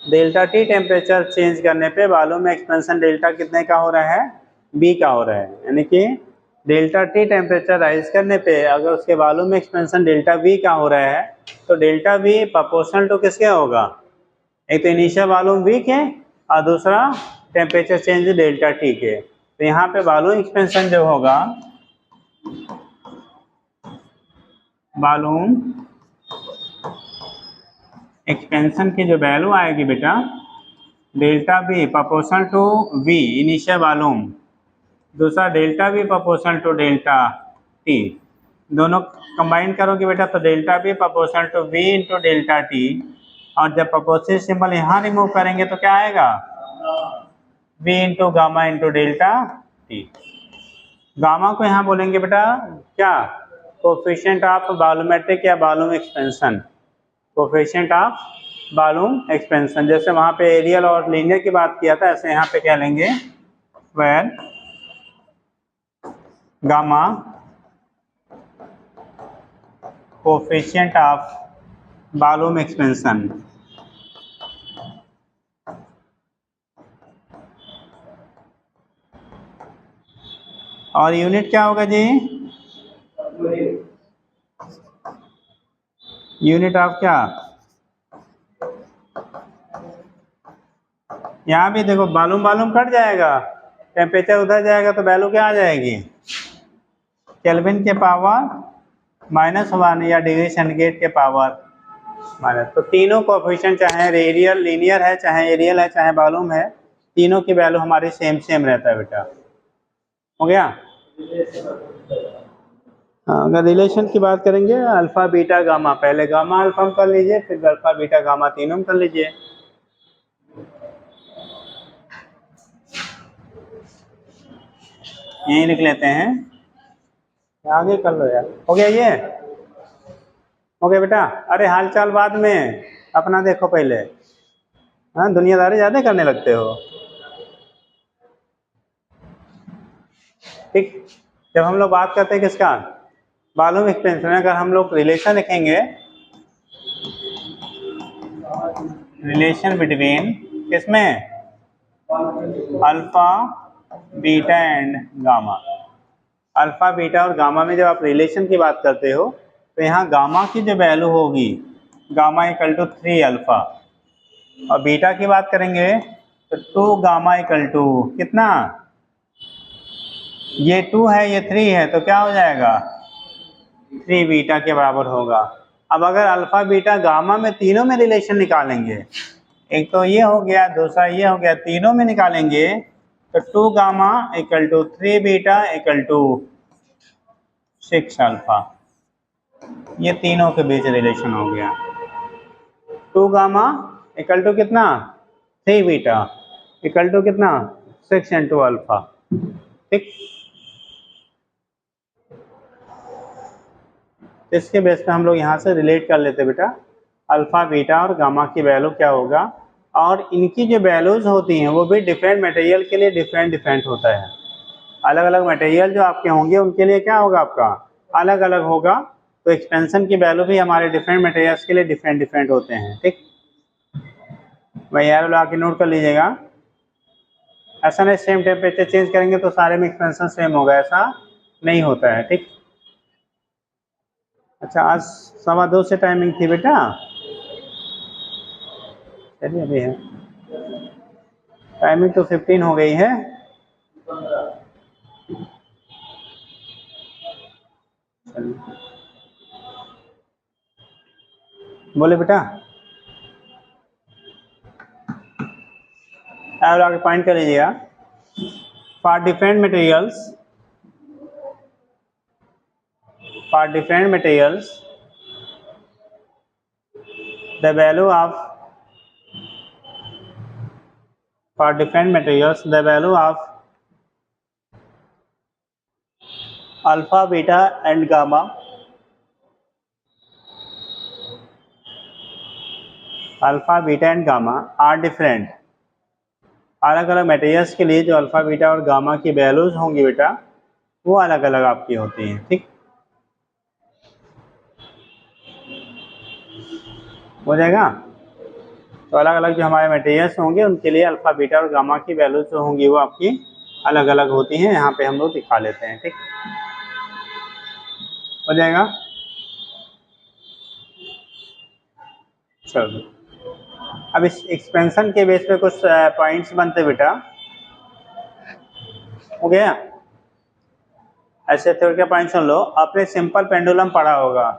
delta T temperature change करने पे वॉल्यूम में एक्सपेंशन डेल्टा कितने का हो रहा है, B का हो रहा है। यानी कि डेल्टा T टेम्परेचर राइज करने पे अगर उसके वॉल्यूम में एक्सपेंशन डेल्टा V का हो रहा है, तो डेल्टा V प्रोपोर्शनल टू किसके होगा, एक तो इनिशियल वॉल्यूम V के और दूसरा टेम्परेचर चेंज डेल्टा T के। तो यहाँ पे वॉल्यूम एक्सपेंशन जो होगा, वॉल्यूम एक्सपेंशन की जो वैल्यू आएगी बेटा, delta V proportional to V initial volume, दूसरा delta V proportional to delta T, दोनों कंबाइन करोगे बेटा तो delta V proportional to V into delta T, और जब प्रोपोर्शनल सिंबल यहाँ रिमूव करेंगे तो क्या आएगा, V into gamma into delta T। Gamma को यहाँ बोलेंगे बेटा क्या, कोफिशिएंट ऑफ वॉल्यूमेट्रिक या volume expansion, coefficient of volume expansion. जैसे वहाँ पे एरियल और लीनियर की बात किया था, ऐसे यहाँ पे क्या लेंगे, where gamma coefficient of volume expansion. और यूनिट क्या होगा जी, यूनिट ऑफ क्या, यहाँ भी देखो वॉल्यूम वॉल्यूम कट जाएगा, टेम्परेचर उधर जाएगा तो वैल्यू क्या आ जाएगी, केल्विन के पावर -1 या डिग्री सेंटीग्रेड के पावर माइनस। तो तीनों कोएफिशिएंट चाहे रेडियल लीनियर है, चाहे एरियल है, चाहे वॉल्यूम है, तीनों की वैल्यू हमारी सेम सेम रहता है बेटा। हो गया। अगर रिलेशन की बात करेंगे, अल्फा बीटा गामा, पहले गामा अल्फा में कर लीजिए, फिर अल्फा बीटा गामा तीनों में कर लीजिए। यही लिख लेते हैं, आगे कर लो यार, हो गया ये, हो गया बेटा। अरे हाल चाल बाद में, अपना देखो पहले। हाँ, दुनियादारी ज्यादा करने लगते हो। ठीक, जब हम लोग बात करते हैं किसका, वॉल्यूम एक्सपेंशन, अगर हम लोग रिलेशन लिखेंगे, रिलेशन बिटवीन किसमें, alpha beta and gamma. Alpha beta और गामा में जब आप रिलेशन की बात करते हो तो यहाँ गामा की जो वैल्यू होगी, गामा इक्वल टू 3 अल्फा, और बीटा की बात करेंगे तो 2 गामा इक्वल टू कितना, ये 2 है ये 3 है तो क्या हो जाएगा, 3 बीटा के बराबर होगा। अब अगर अल्फा बीटा गामा में तीनों में रिलेशन निकालेंगे, एक तो ये हो गया, दूसरा ये हो गया, तीनों में निकालेंगे तो 2 gamma equal to 3 beta equal to 6 alpha, ये तीनों के बीच रिलेशन हो गया। 2 गामा इक्वल टू कितना, 3 बीटा इक्वल टू कितना, 6 इंटू अल्फा। ठीक, इसके बेस पे हम लोग यहाँ से रिलेट कर लेते बेटा, अल्फा बीटा और गामा की वैल्यू क्या होगा, और इनकी जो वैल्यूज होती हैं वो भी डिफरेंट मटेरियल के लिए डिफरेंट होता है। अलग अलग मटेरियल जो आपके होंगे उनके लिए क्या होगा, आपका अलग अलग होगा। तो एक्सपेंशन की वैल्यू भी हमारे डिफरेंट मटेरियल्स के लिए डिफरेंट होते हैं। ठीक, वही यार आके नोट कर लीजिएगा। ऐसा नहीं सेम टेम्परेचर चेंज करेंगे तो सारे में एक्सपेंशन सेम होगा, ऐसा नहीं होता है। ठीक, अच्छा आज 2:15 से टाइमिंग थी बेटा, चलिए अभी है टाइमिंग तो 15 हो गई है। बोले बेटा, और आगे पॉइंट कर लीजिएगा। For different materials the value of alpha beta and gamma are different. अलग अलग मटेरियल्स के लिए जो अल्फा बीटा और गामा की वैल्यूज होंगी बेटा वो अलग अलग आपकी होती हैं। ठीक, हो जाएगा। तो अलग अलग जो हमारे मटेरियल्स होंगे उनके लिए अल्फा बीटा और गामा की वैल्यूज जो होंगी वो आपकी अलग अलग होती हैं, यहाँ पे हम लोग दिखा लेते हैं। ठीक, हो जाएगा। चलो अब इस एक्सपेंशन के बेस पे कुछ पॉइंट्स बनते बेटा, हो गया। ऐसे थोड़े पॉइंट सुन लो, आपने सिंपल पेंडुलम पढ़ा होगा,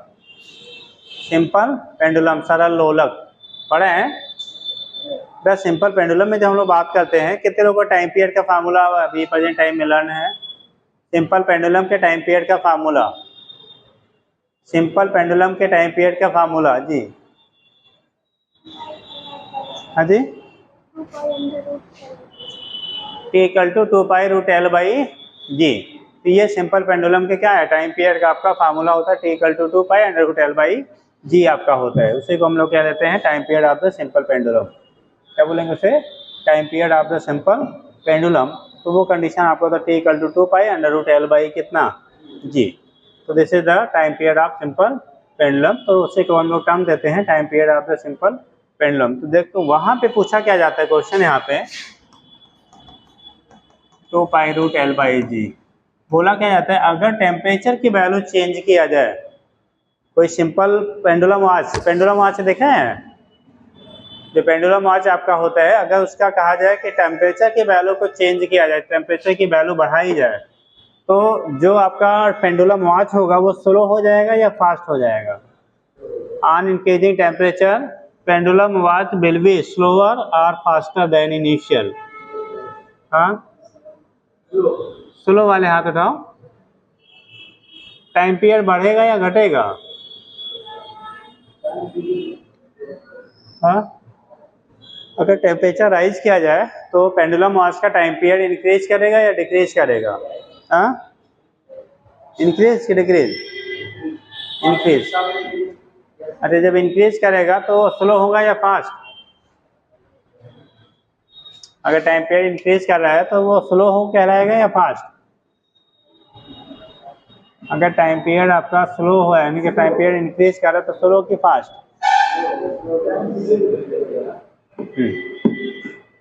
सिंपल पेंडुलम सरल लोलक पढ़े हैं। बस सिंपल पेंडुलम में जब हम लोग बात करते हैं, कितने लोगों को टाइम पीरियड का फार्मूला अभी प्रेजेंट टाइम में लर्न है। सिंपल पेंडुलम के टाइम पीरियड का फार्मूला, सिंपल पेंडुलम के टाइम पीरियड का फार्मूला जी, हाँ जी, T इक्वल टू 2π√L/g। तो ये सिंपल पेंडुलम के क्या है, टाइम पीरियड का आपका फार्मूला होता है, T इक्वल टू 2π√L/g आपका होता है। उसी को हम लोग क्या देते हैं, time period of the simple pendulum. क्या बोलेंगे उसे, time period of the simple pendulum. तो वो कंडीशन आपको होता है T इक्वल टू 2π√L/ कितना g। तो this is the time period of simple pendulum. तो उसी को हम लोग टर्म देते हैं time period of the simple pendulum. तो देख, तो वहां पे पूछा क्या जाता है क्वेश्चन, यहाँ पे 2π√L/g बोला क्या जाता है, अगर टेम्परेचर की वैल्यू चेंज किया जाए, कोई सिंपल पेंडुलम वॉच देखा है, जो पेंडुलम वॉच आपका होता है, अगर उसका कहा जाए कि टेम्परेचर की वैल्यू को चेंज किया जाए, टेम्परेचर की वैल्यू बढ़ाई जाए, तो जो आपका पेंडुलम वॉच होगा वो स्लो हो जाएगा या फास्ट हो जाएगा। On increasing temperature pendulum watch will be slower और फास्टर देन इनिशियल। हाँ, स्लो वाले हाथ उठाओ। टाइम पीरियड बढ़ेगा या घटेगा, हाँ, अगर टेम्परेचर राइज किया जाए तो पेंडुलम वॉच का टाइम पीरियड इंक्रीज करेगा या डिक्रीज करेगा, हाँ, इंक्रीज की डिक्रीज? इंक्रीज। अच्छा, जब इंक्रीज करेगा तो स्लो होगा या फास्ट? अगर टाइम पीरियड इंक्रीज कर रहा है तो वो स्लो हो कहलाएगा या फास्ट? अगर टाइम पीरियड आपका स्लो हुआ है यानी कि टाइम पीरियड इंक्रीज कर रहा है तो स्लो की फास्ट?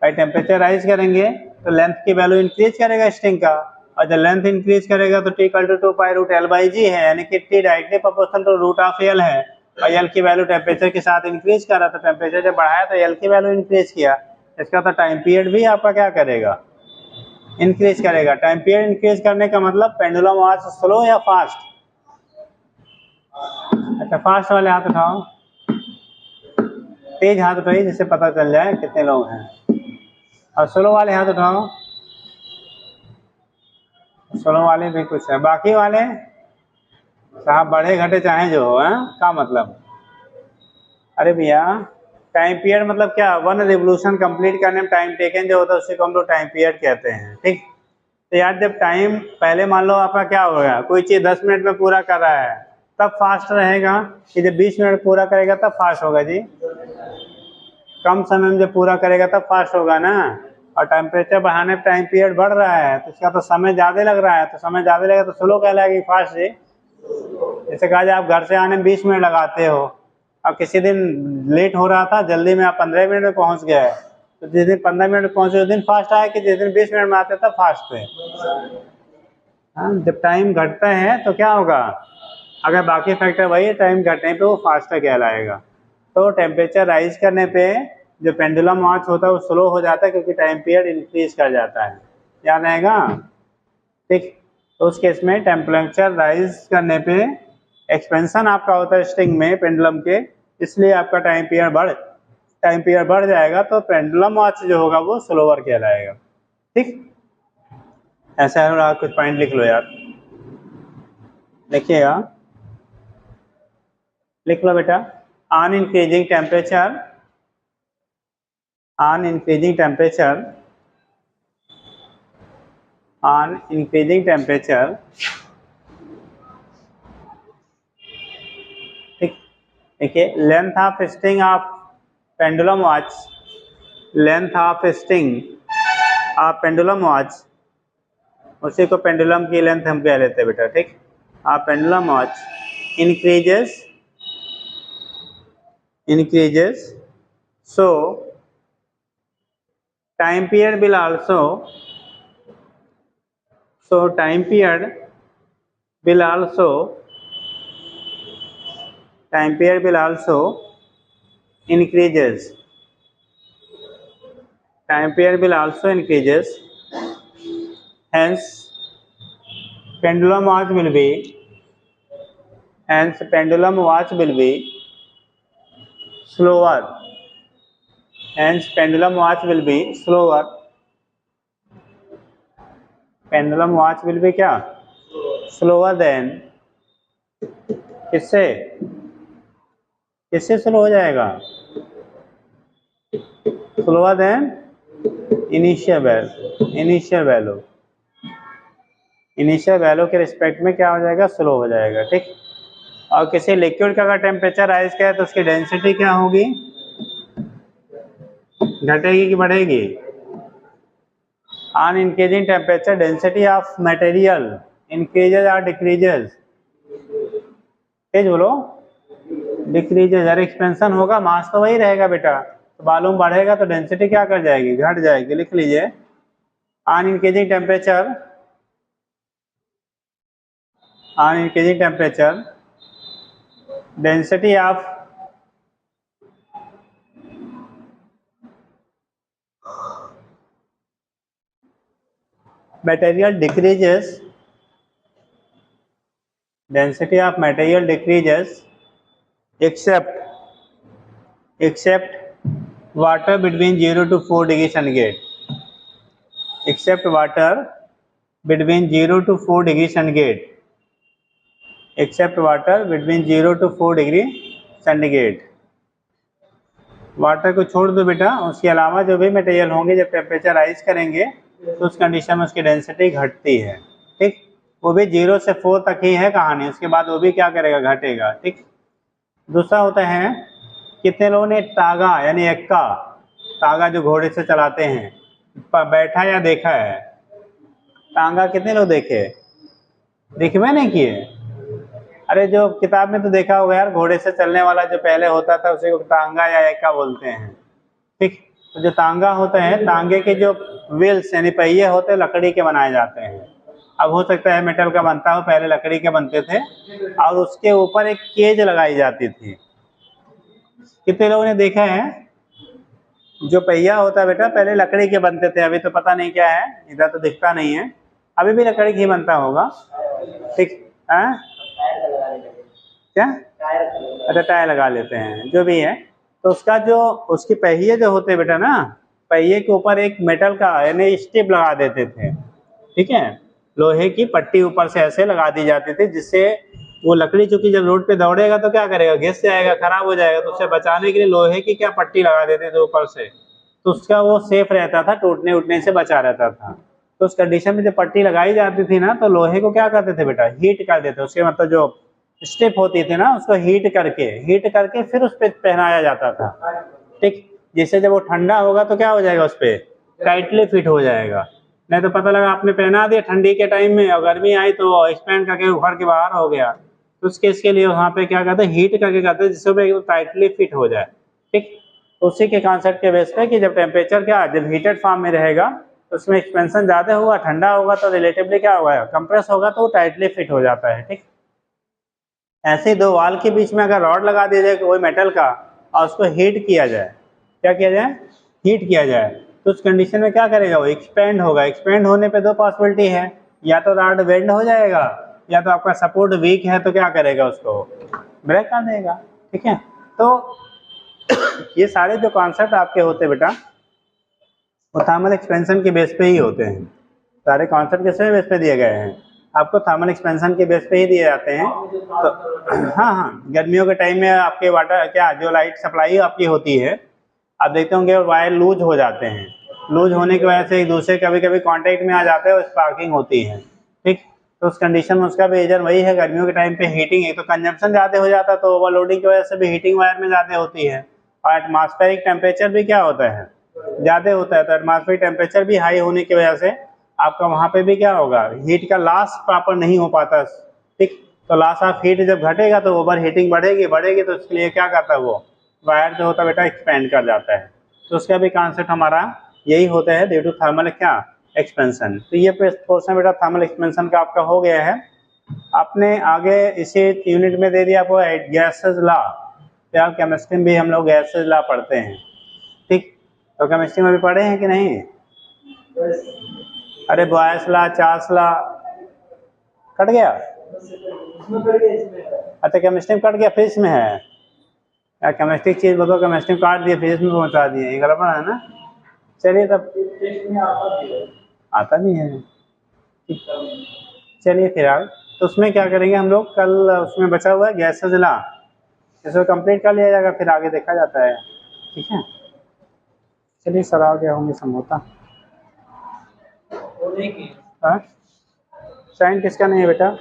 भाई टेम्परेचर राइज करेंगे तो लेंथ की वैल्यू इंक्रीज करेगा स्ट्रिंग का, और जब लेंथ इंक्रीज करेगा तो T equal to 2 pi root L by G है, यानी कि T directly proportional to root of L है, और एल की वैल्यू टेम्परेचर के साथ इंक्रीज कर रहा था, टेम्परेचर जब बढ़ाया तो एल की वैल्यू इंक्रीज किया, इसका तो टाइम पीरियड भी आपका क्या करेगा? इंक्रीज करेगा। टाइम पीरियड इंक्रीज करने का मतलब पेंडुलम वाज स्लो या फास्ट? अच्छा, फास्ट वाले हाथ उठाओ, तेज हाथ उठाइए जिससे पता चल जाए कितने लोग हैं, और स्लो वाले हाथ उठाओ, स्लो वाले भी कुछ है, बाकी वाले साहब बढ़े घटे चाहे जो हो, क्या मतलब? अरे भैया, टाइम पीरियड मतलब क्या? वन रिवोल्यूशन कंप्लीट करने में टाइम टेकन जो होता है उसी को हम लोग टाइम पीरियड कहते हैं, ठीक। तो यार जब टाइम पहले मान लो आपका क्या हो गया, कोई चीज़ 10 मिनट में पूरा कर रहा है तब फास्ट रहेगा, कि जब 20 मिनट पूरा करेगा तब फास्ट होगा जी? कम समय में जब पूरा करेगा तब फास्ट होगा ना। और टेम्परेचर बढ़ाने पर टाइम पीरियड बढ़ रहा है तो इसका तो समय ज़्यादा लग रहा है, तो समय ज़्यादा लगेगा तो स्लो कहलाएगी फास्ट जी। जैसे कहा जाए आप घर से आने में 20 मिनट लगाते हो, और किसी दिन लेट हो रहा था, जल्दी में आप 15 मिनट में पहुंच गए, तो जिस दिन 15 मिनट में पहुंचे उस दिन फास्ट आए, कि जिस दिन 20 मिनट में आते तब फास्ट थे? जब टाइम घटता है तो क्या होगा? अगर बाकी फैक्टर वही है, टाइम घटने पे वो फास्टर कहलाएगा। तो टेम्परेचर राइज करने पे जो पेंडुलम वॉच होता है वो स्लो हो जाता है, क्योंकि टाइम पीरियड इंक्रीज कर जाता है, याद रहेगा, ठीक। तो उस केस में टेम्परेचर राइज करने पे एक्सपेंशन आपका होता है स्ट्रिंग में पेंडुलम के, इसलिए आपका टाइम पीरियड बढ़ जाएगा, तो पेंडुलम वॉच जो होगा वो स्लोअर कहलाएगा, ठीक। ऐसा है, आप कुछ पॉइंट लिख लो यार, लिखिएगा, लिख लो बेटा। On increasing temperature, on increasing temperature, on increasing temperature, ठीक। देखिए, length of string of pendulum watch, length of string of pendulum watch, उसी को पेंडुलम की लेंथ हम कह लेते हैं बेटा, ठीक। Of pendulum watch increases, so time period will also, time period will also increases, time period will also increases, hence pendulum watch will be slower, hence pendulum watch will be slower, pendulum watch will be क्या? slower than, किससे स्लो हो जाएगा? slower than इनिशियल वैल्यू के रिस्पेक्ट में क्या हो जाएगा? स्लो हो जाएगा, ठीक। और किसी लिक्विड का अगर टेम्परेचर राइज करे तो उसकी डेंसिटी क्या होगी? घटेगी कि बढ़ेगी? On increasing temperature density of material increases और डिक्रीजेज? तेज बोलो, डिक्रीजेज। अरे एक्सपेंशन होगा, मास तो वही रहेगा बेटा, तो वॉल्यूम बढ़ेगा तो डेंसिटी क्या कर जाएगी? घट जाएगी। लिख लीजिए, on increasing temperature density of material decreases, density of material decreases except water between 0 to 4 degree centigrade, except water between 0 to 4 degree centigrade, except water between 0 to 4 degree centigrade। Water को छोड़ दो बेटा, उसके अलावा जो भी मटेरियल होंगे जब टेम्परेचर राइज करेंगे तो उस कंडीशन में उसकी डेंसिटी घटती है, ठीक। वो भी 0 से 4 तक ही है कहानी, उसके बाद वो भी क्या करेगा, घटेगा। ठीक। दूसरा होता है कितने लोगों ने तागा यानी एक्का, तागा जो घोड़े से चलाते हैं, बैठा या देखा है? तांगा कितने लोग देखे, दिखवे नहीं किए? अरे जो किताब में तो देखा होगा यार, घोड़े से चलने वाला जो पहले होता था उसे को तांगा या एक्का बोलते हैं। ठीक। तो जो तांगा होते हैं, तांगे के जो व्हील्स यानी पहिए होते हैं लकड़ी के बनाए जाते हैं। अब हो सकता है मेटल का बनता हो, पहले लकड़ी के बनते थे, और उसके ऊपर एक केज लगाई जाती थी। कितने लोगों ने देखा है? जो पहिया होता है बेटा पहले लकड़ी के बनते थे, अभी तो पता नहीं क्या है, इधर तो दिखता नहीं है, अभी भी लकड़ी की बनता होगा। ठीक है, क्या? अच्छा टायर लगा लेते हैं, जो भी है। तो उसका जो उसके पहिए जो होते बेटा ना, पहिए के ऊपर एक मेटल का यानी स्ट्रिप लगा देते थे। ठीक है, लोहे की पट्टी ऊपर से ऐसे लगा दी जाती थी, जिससे वो लकड़ी चूंकि जब रोड पे दौड़ेगा तो क्या करेगा, घिस जाएगा, खराब हो जाएगा, तो उससे बचाने के लिए लोहे की क्या पट्टी लगा देते थे ऊपर से, तो उसका वो सेफ रहता था, टूटने उटने से बचा रहता था। तो उस कंडीशन में जब पट्टी लगाई जाती थी ना, तो लोहे को क्या करते थे बेटा, हीट कर देते, उसके मतलब जो स्टेप होती थी ना उसको हीट करके फिर उस पर पहनाया जाता था। ठीक। जिससे जब वो ठंडा होगा तो क्या हो जाएगा, उस पर टाइटली फिट हो जाएगा। नहीं तो पता लगा आपने पहना दिया ठंडी के टाइम में और गर्मी आई तो एक्सपेंड करके उखड़ के बाहर हो गया, तो उस केस के लिए वहाँ पे क्या करते हैं, हीट करके करते हैं, जिससे वो टाइटली फिट हो जाए। ठीक। तो उसी के कॉन्सेप्ट के बेस पे कि जब टेम्परेचर क्या, जब हीटेड फॉर्म में रहेगा तो उसमें एक्सपेंशन ज़्यादा होगा, ठंडा होगा तो रिलेटिवली क्या होगा, कंप्रेस होगा तो वो टाइटली फिट हो जाता है। ठीक। ऐसे ही दो वाल के बीच में अगर रॉड लगा दिया जाए कोई मेटल का और उसको हीट किया जाए, क्या किया जाए, हीट किया जाए, तो उस कंडीशन में क्या करेगा, वो एक्सपेंड होगा। एक्सपेंड होने पे दो पॉसिबिलिटी है, या तो रॉड बेंड हो जाएगा, या तो आपका सपोर्ट वीक है तो क्या करेगा, उसको ब्रेक कर देगा। ठीक है, तो ये सारे जो कॉन्सेप्ट आपके होते हैं बेटा वो थर्मल एक्सपेंशन के बेस पे ही होते हैं। सारे कॉन्सेप्ट किस बेस पे दिए गए हैं, आपको थर्मल एक्सपेंशन के बेस पे ही दिए जाते हैं। तो हाँ, गर्मियों के टाइम में आपके वाटर क्या जो लाइट सप्लाई आपकी होती है, आप देखते होंगे वायर लूज हो जाते हैं, लूज होने की वजह से एक दूसरे कभी कभी कांटेक्ट में आ जाते हैं और स्पार्किंग होती है। ठीक। तो उस कंडीशन में उसका भी रीजन वही है, गर्मियों के टाइम पे हीटिंग, एक तो कंजम्पशन ज़्यादा हो जाता है तो ओवरलोडिंग की वजह से भी हीटिंग वायर में ज़्यादा होती है, और एटमॉस्फेरिक टेम्परेचर भी क्या होता है, ज़्यादा होता है। तो एटमॉस्फेरिक टेम्परेचर भी हाई होने की वजह से आपका वहाँ पे भी क्या होगा, हीट का लॉस प्रॉपर नहीं हो पाता। ठीक। तो लॉस ऑफ हीट जब घटेगा तो ओवर हीटिंग बढ़ेगी तो उसके लिए क्या करता है, वो वायर जो होता है बेटा एक्सपेंड कर जाता है। तो उसका भी कॉन्सेप्ट हमारा यही होता है, ड्यू टू थर्मल क्या एक्सपेंशन। तो ये पोर्शन बेटा थर्मल एक्सपेंशन का आपका हो गया है। आपने आगे इसी यूनिट में दे दिया आपको गैसेस लॉ, क्या केमिस्ट्री में भी हम लोग गैसेस लॉ पढ़ते हैं। ठीक। तो केमिस्ट्री में भी पढ़े हैं कि नहीं? अरे boys law, Charles law cut गया, अच्छा केमिस्ट्री में कट गया, फिजिक्स में है यार, केमिस्ट्री चीज बताओ, केमिस्ट्री में काट दिया फिजिक्स में पहुंचा दिए, ये गड़बड़ है ना। चलिए तब आता भी है। चलिए फिलहाल तो उसमें क्या करेंगे हम लोग, कल उसमें बचा हुआ है गैसेस लॉ, इसको कंप्लीट कर लिया जाएगा, फिर आगे देखा जाता है। ठीक है, चलिए सर आ गया होंगे समझौता। साइन किसका नहीं है बेटा,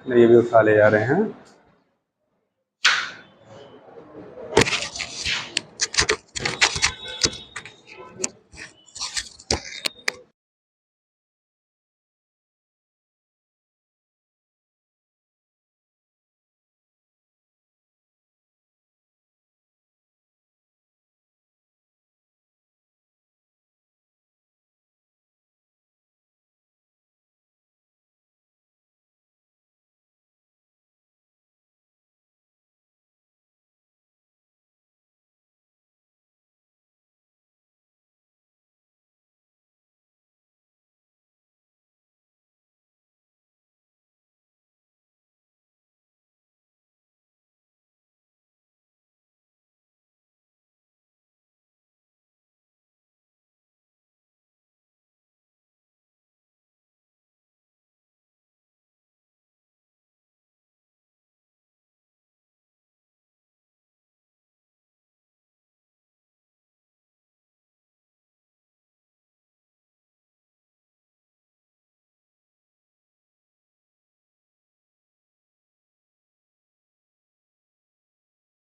ये भी उठा ले जा रहे हैं।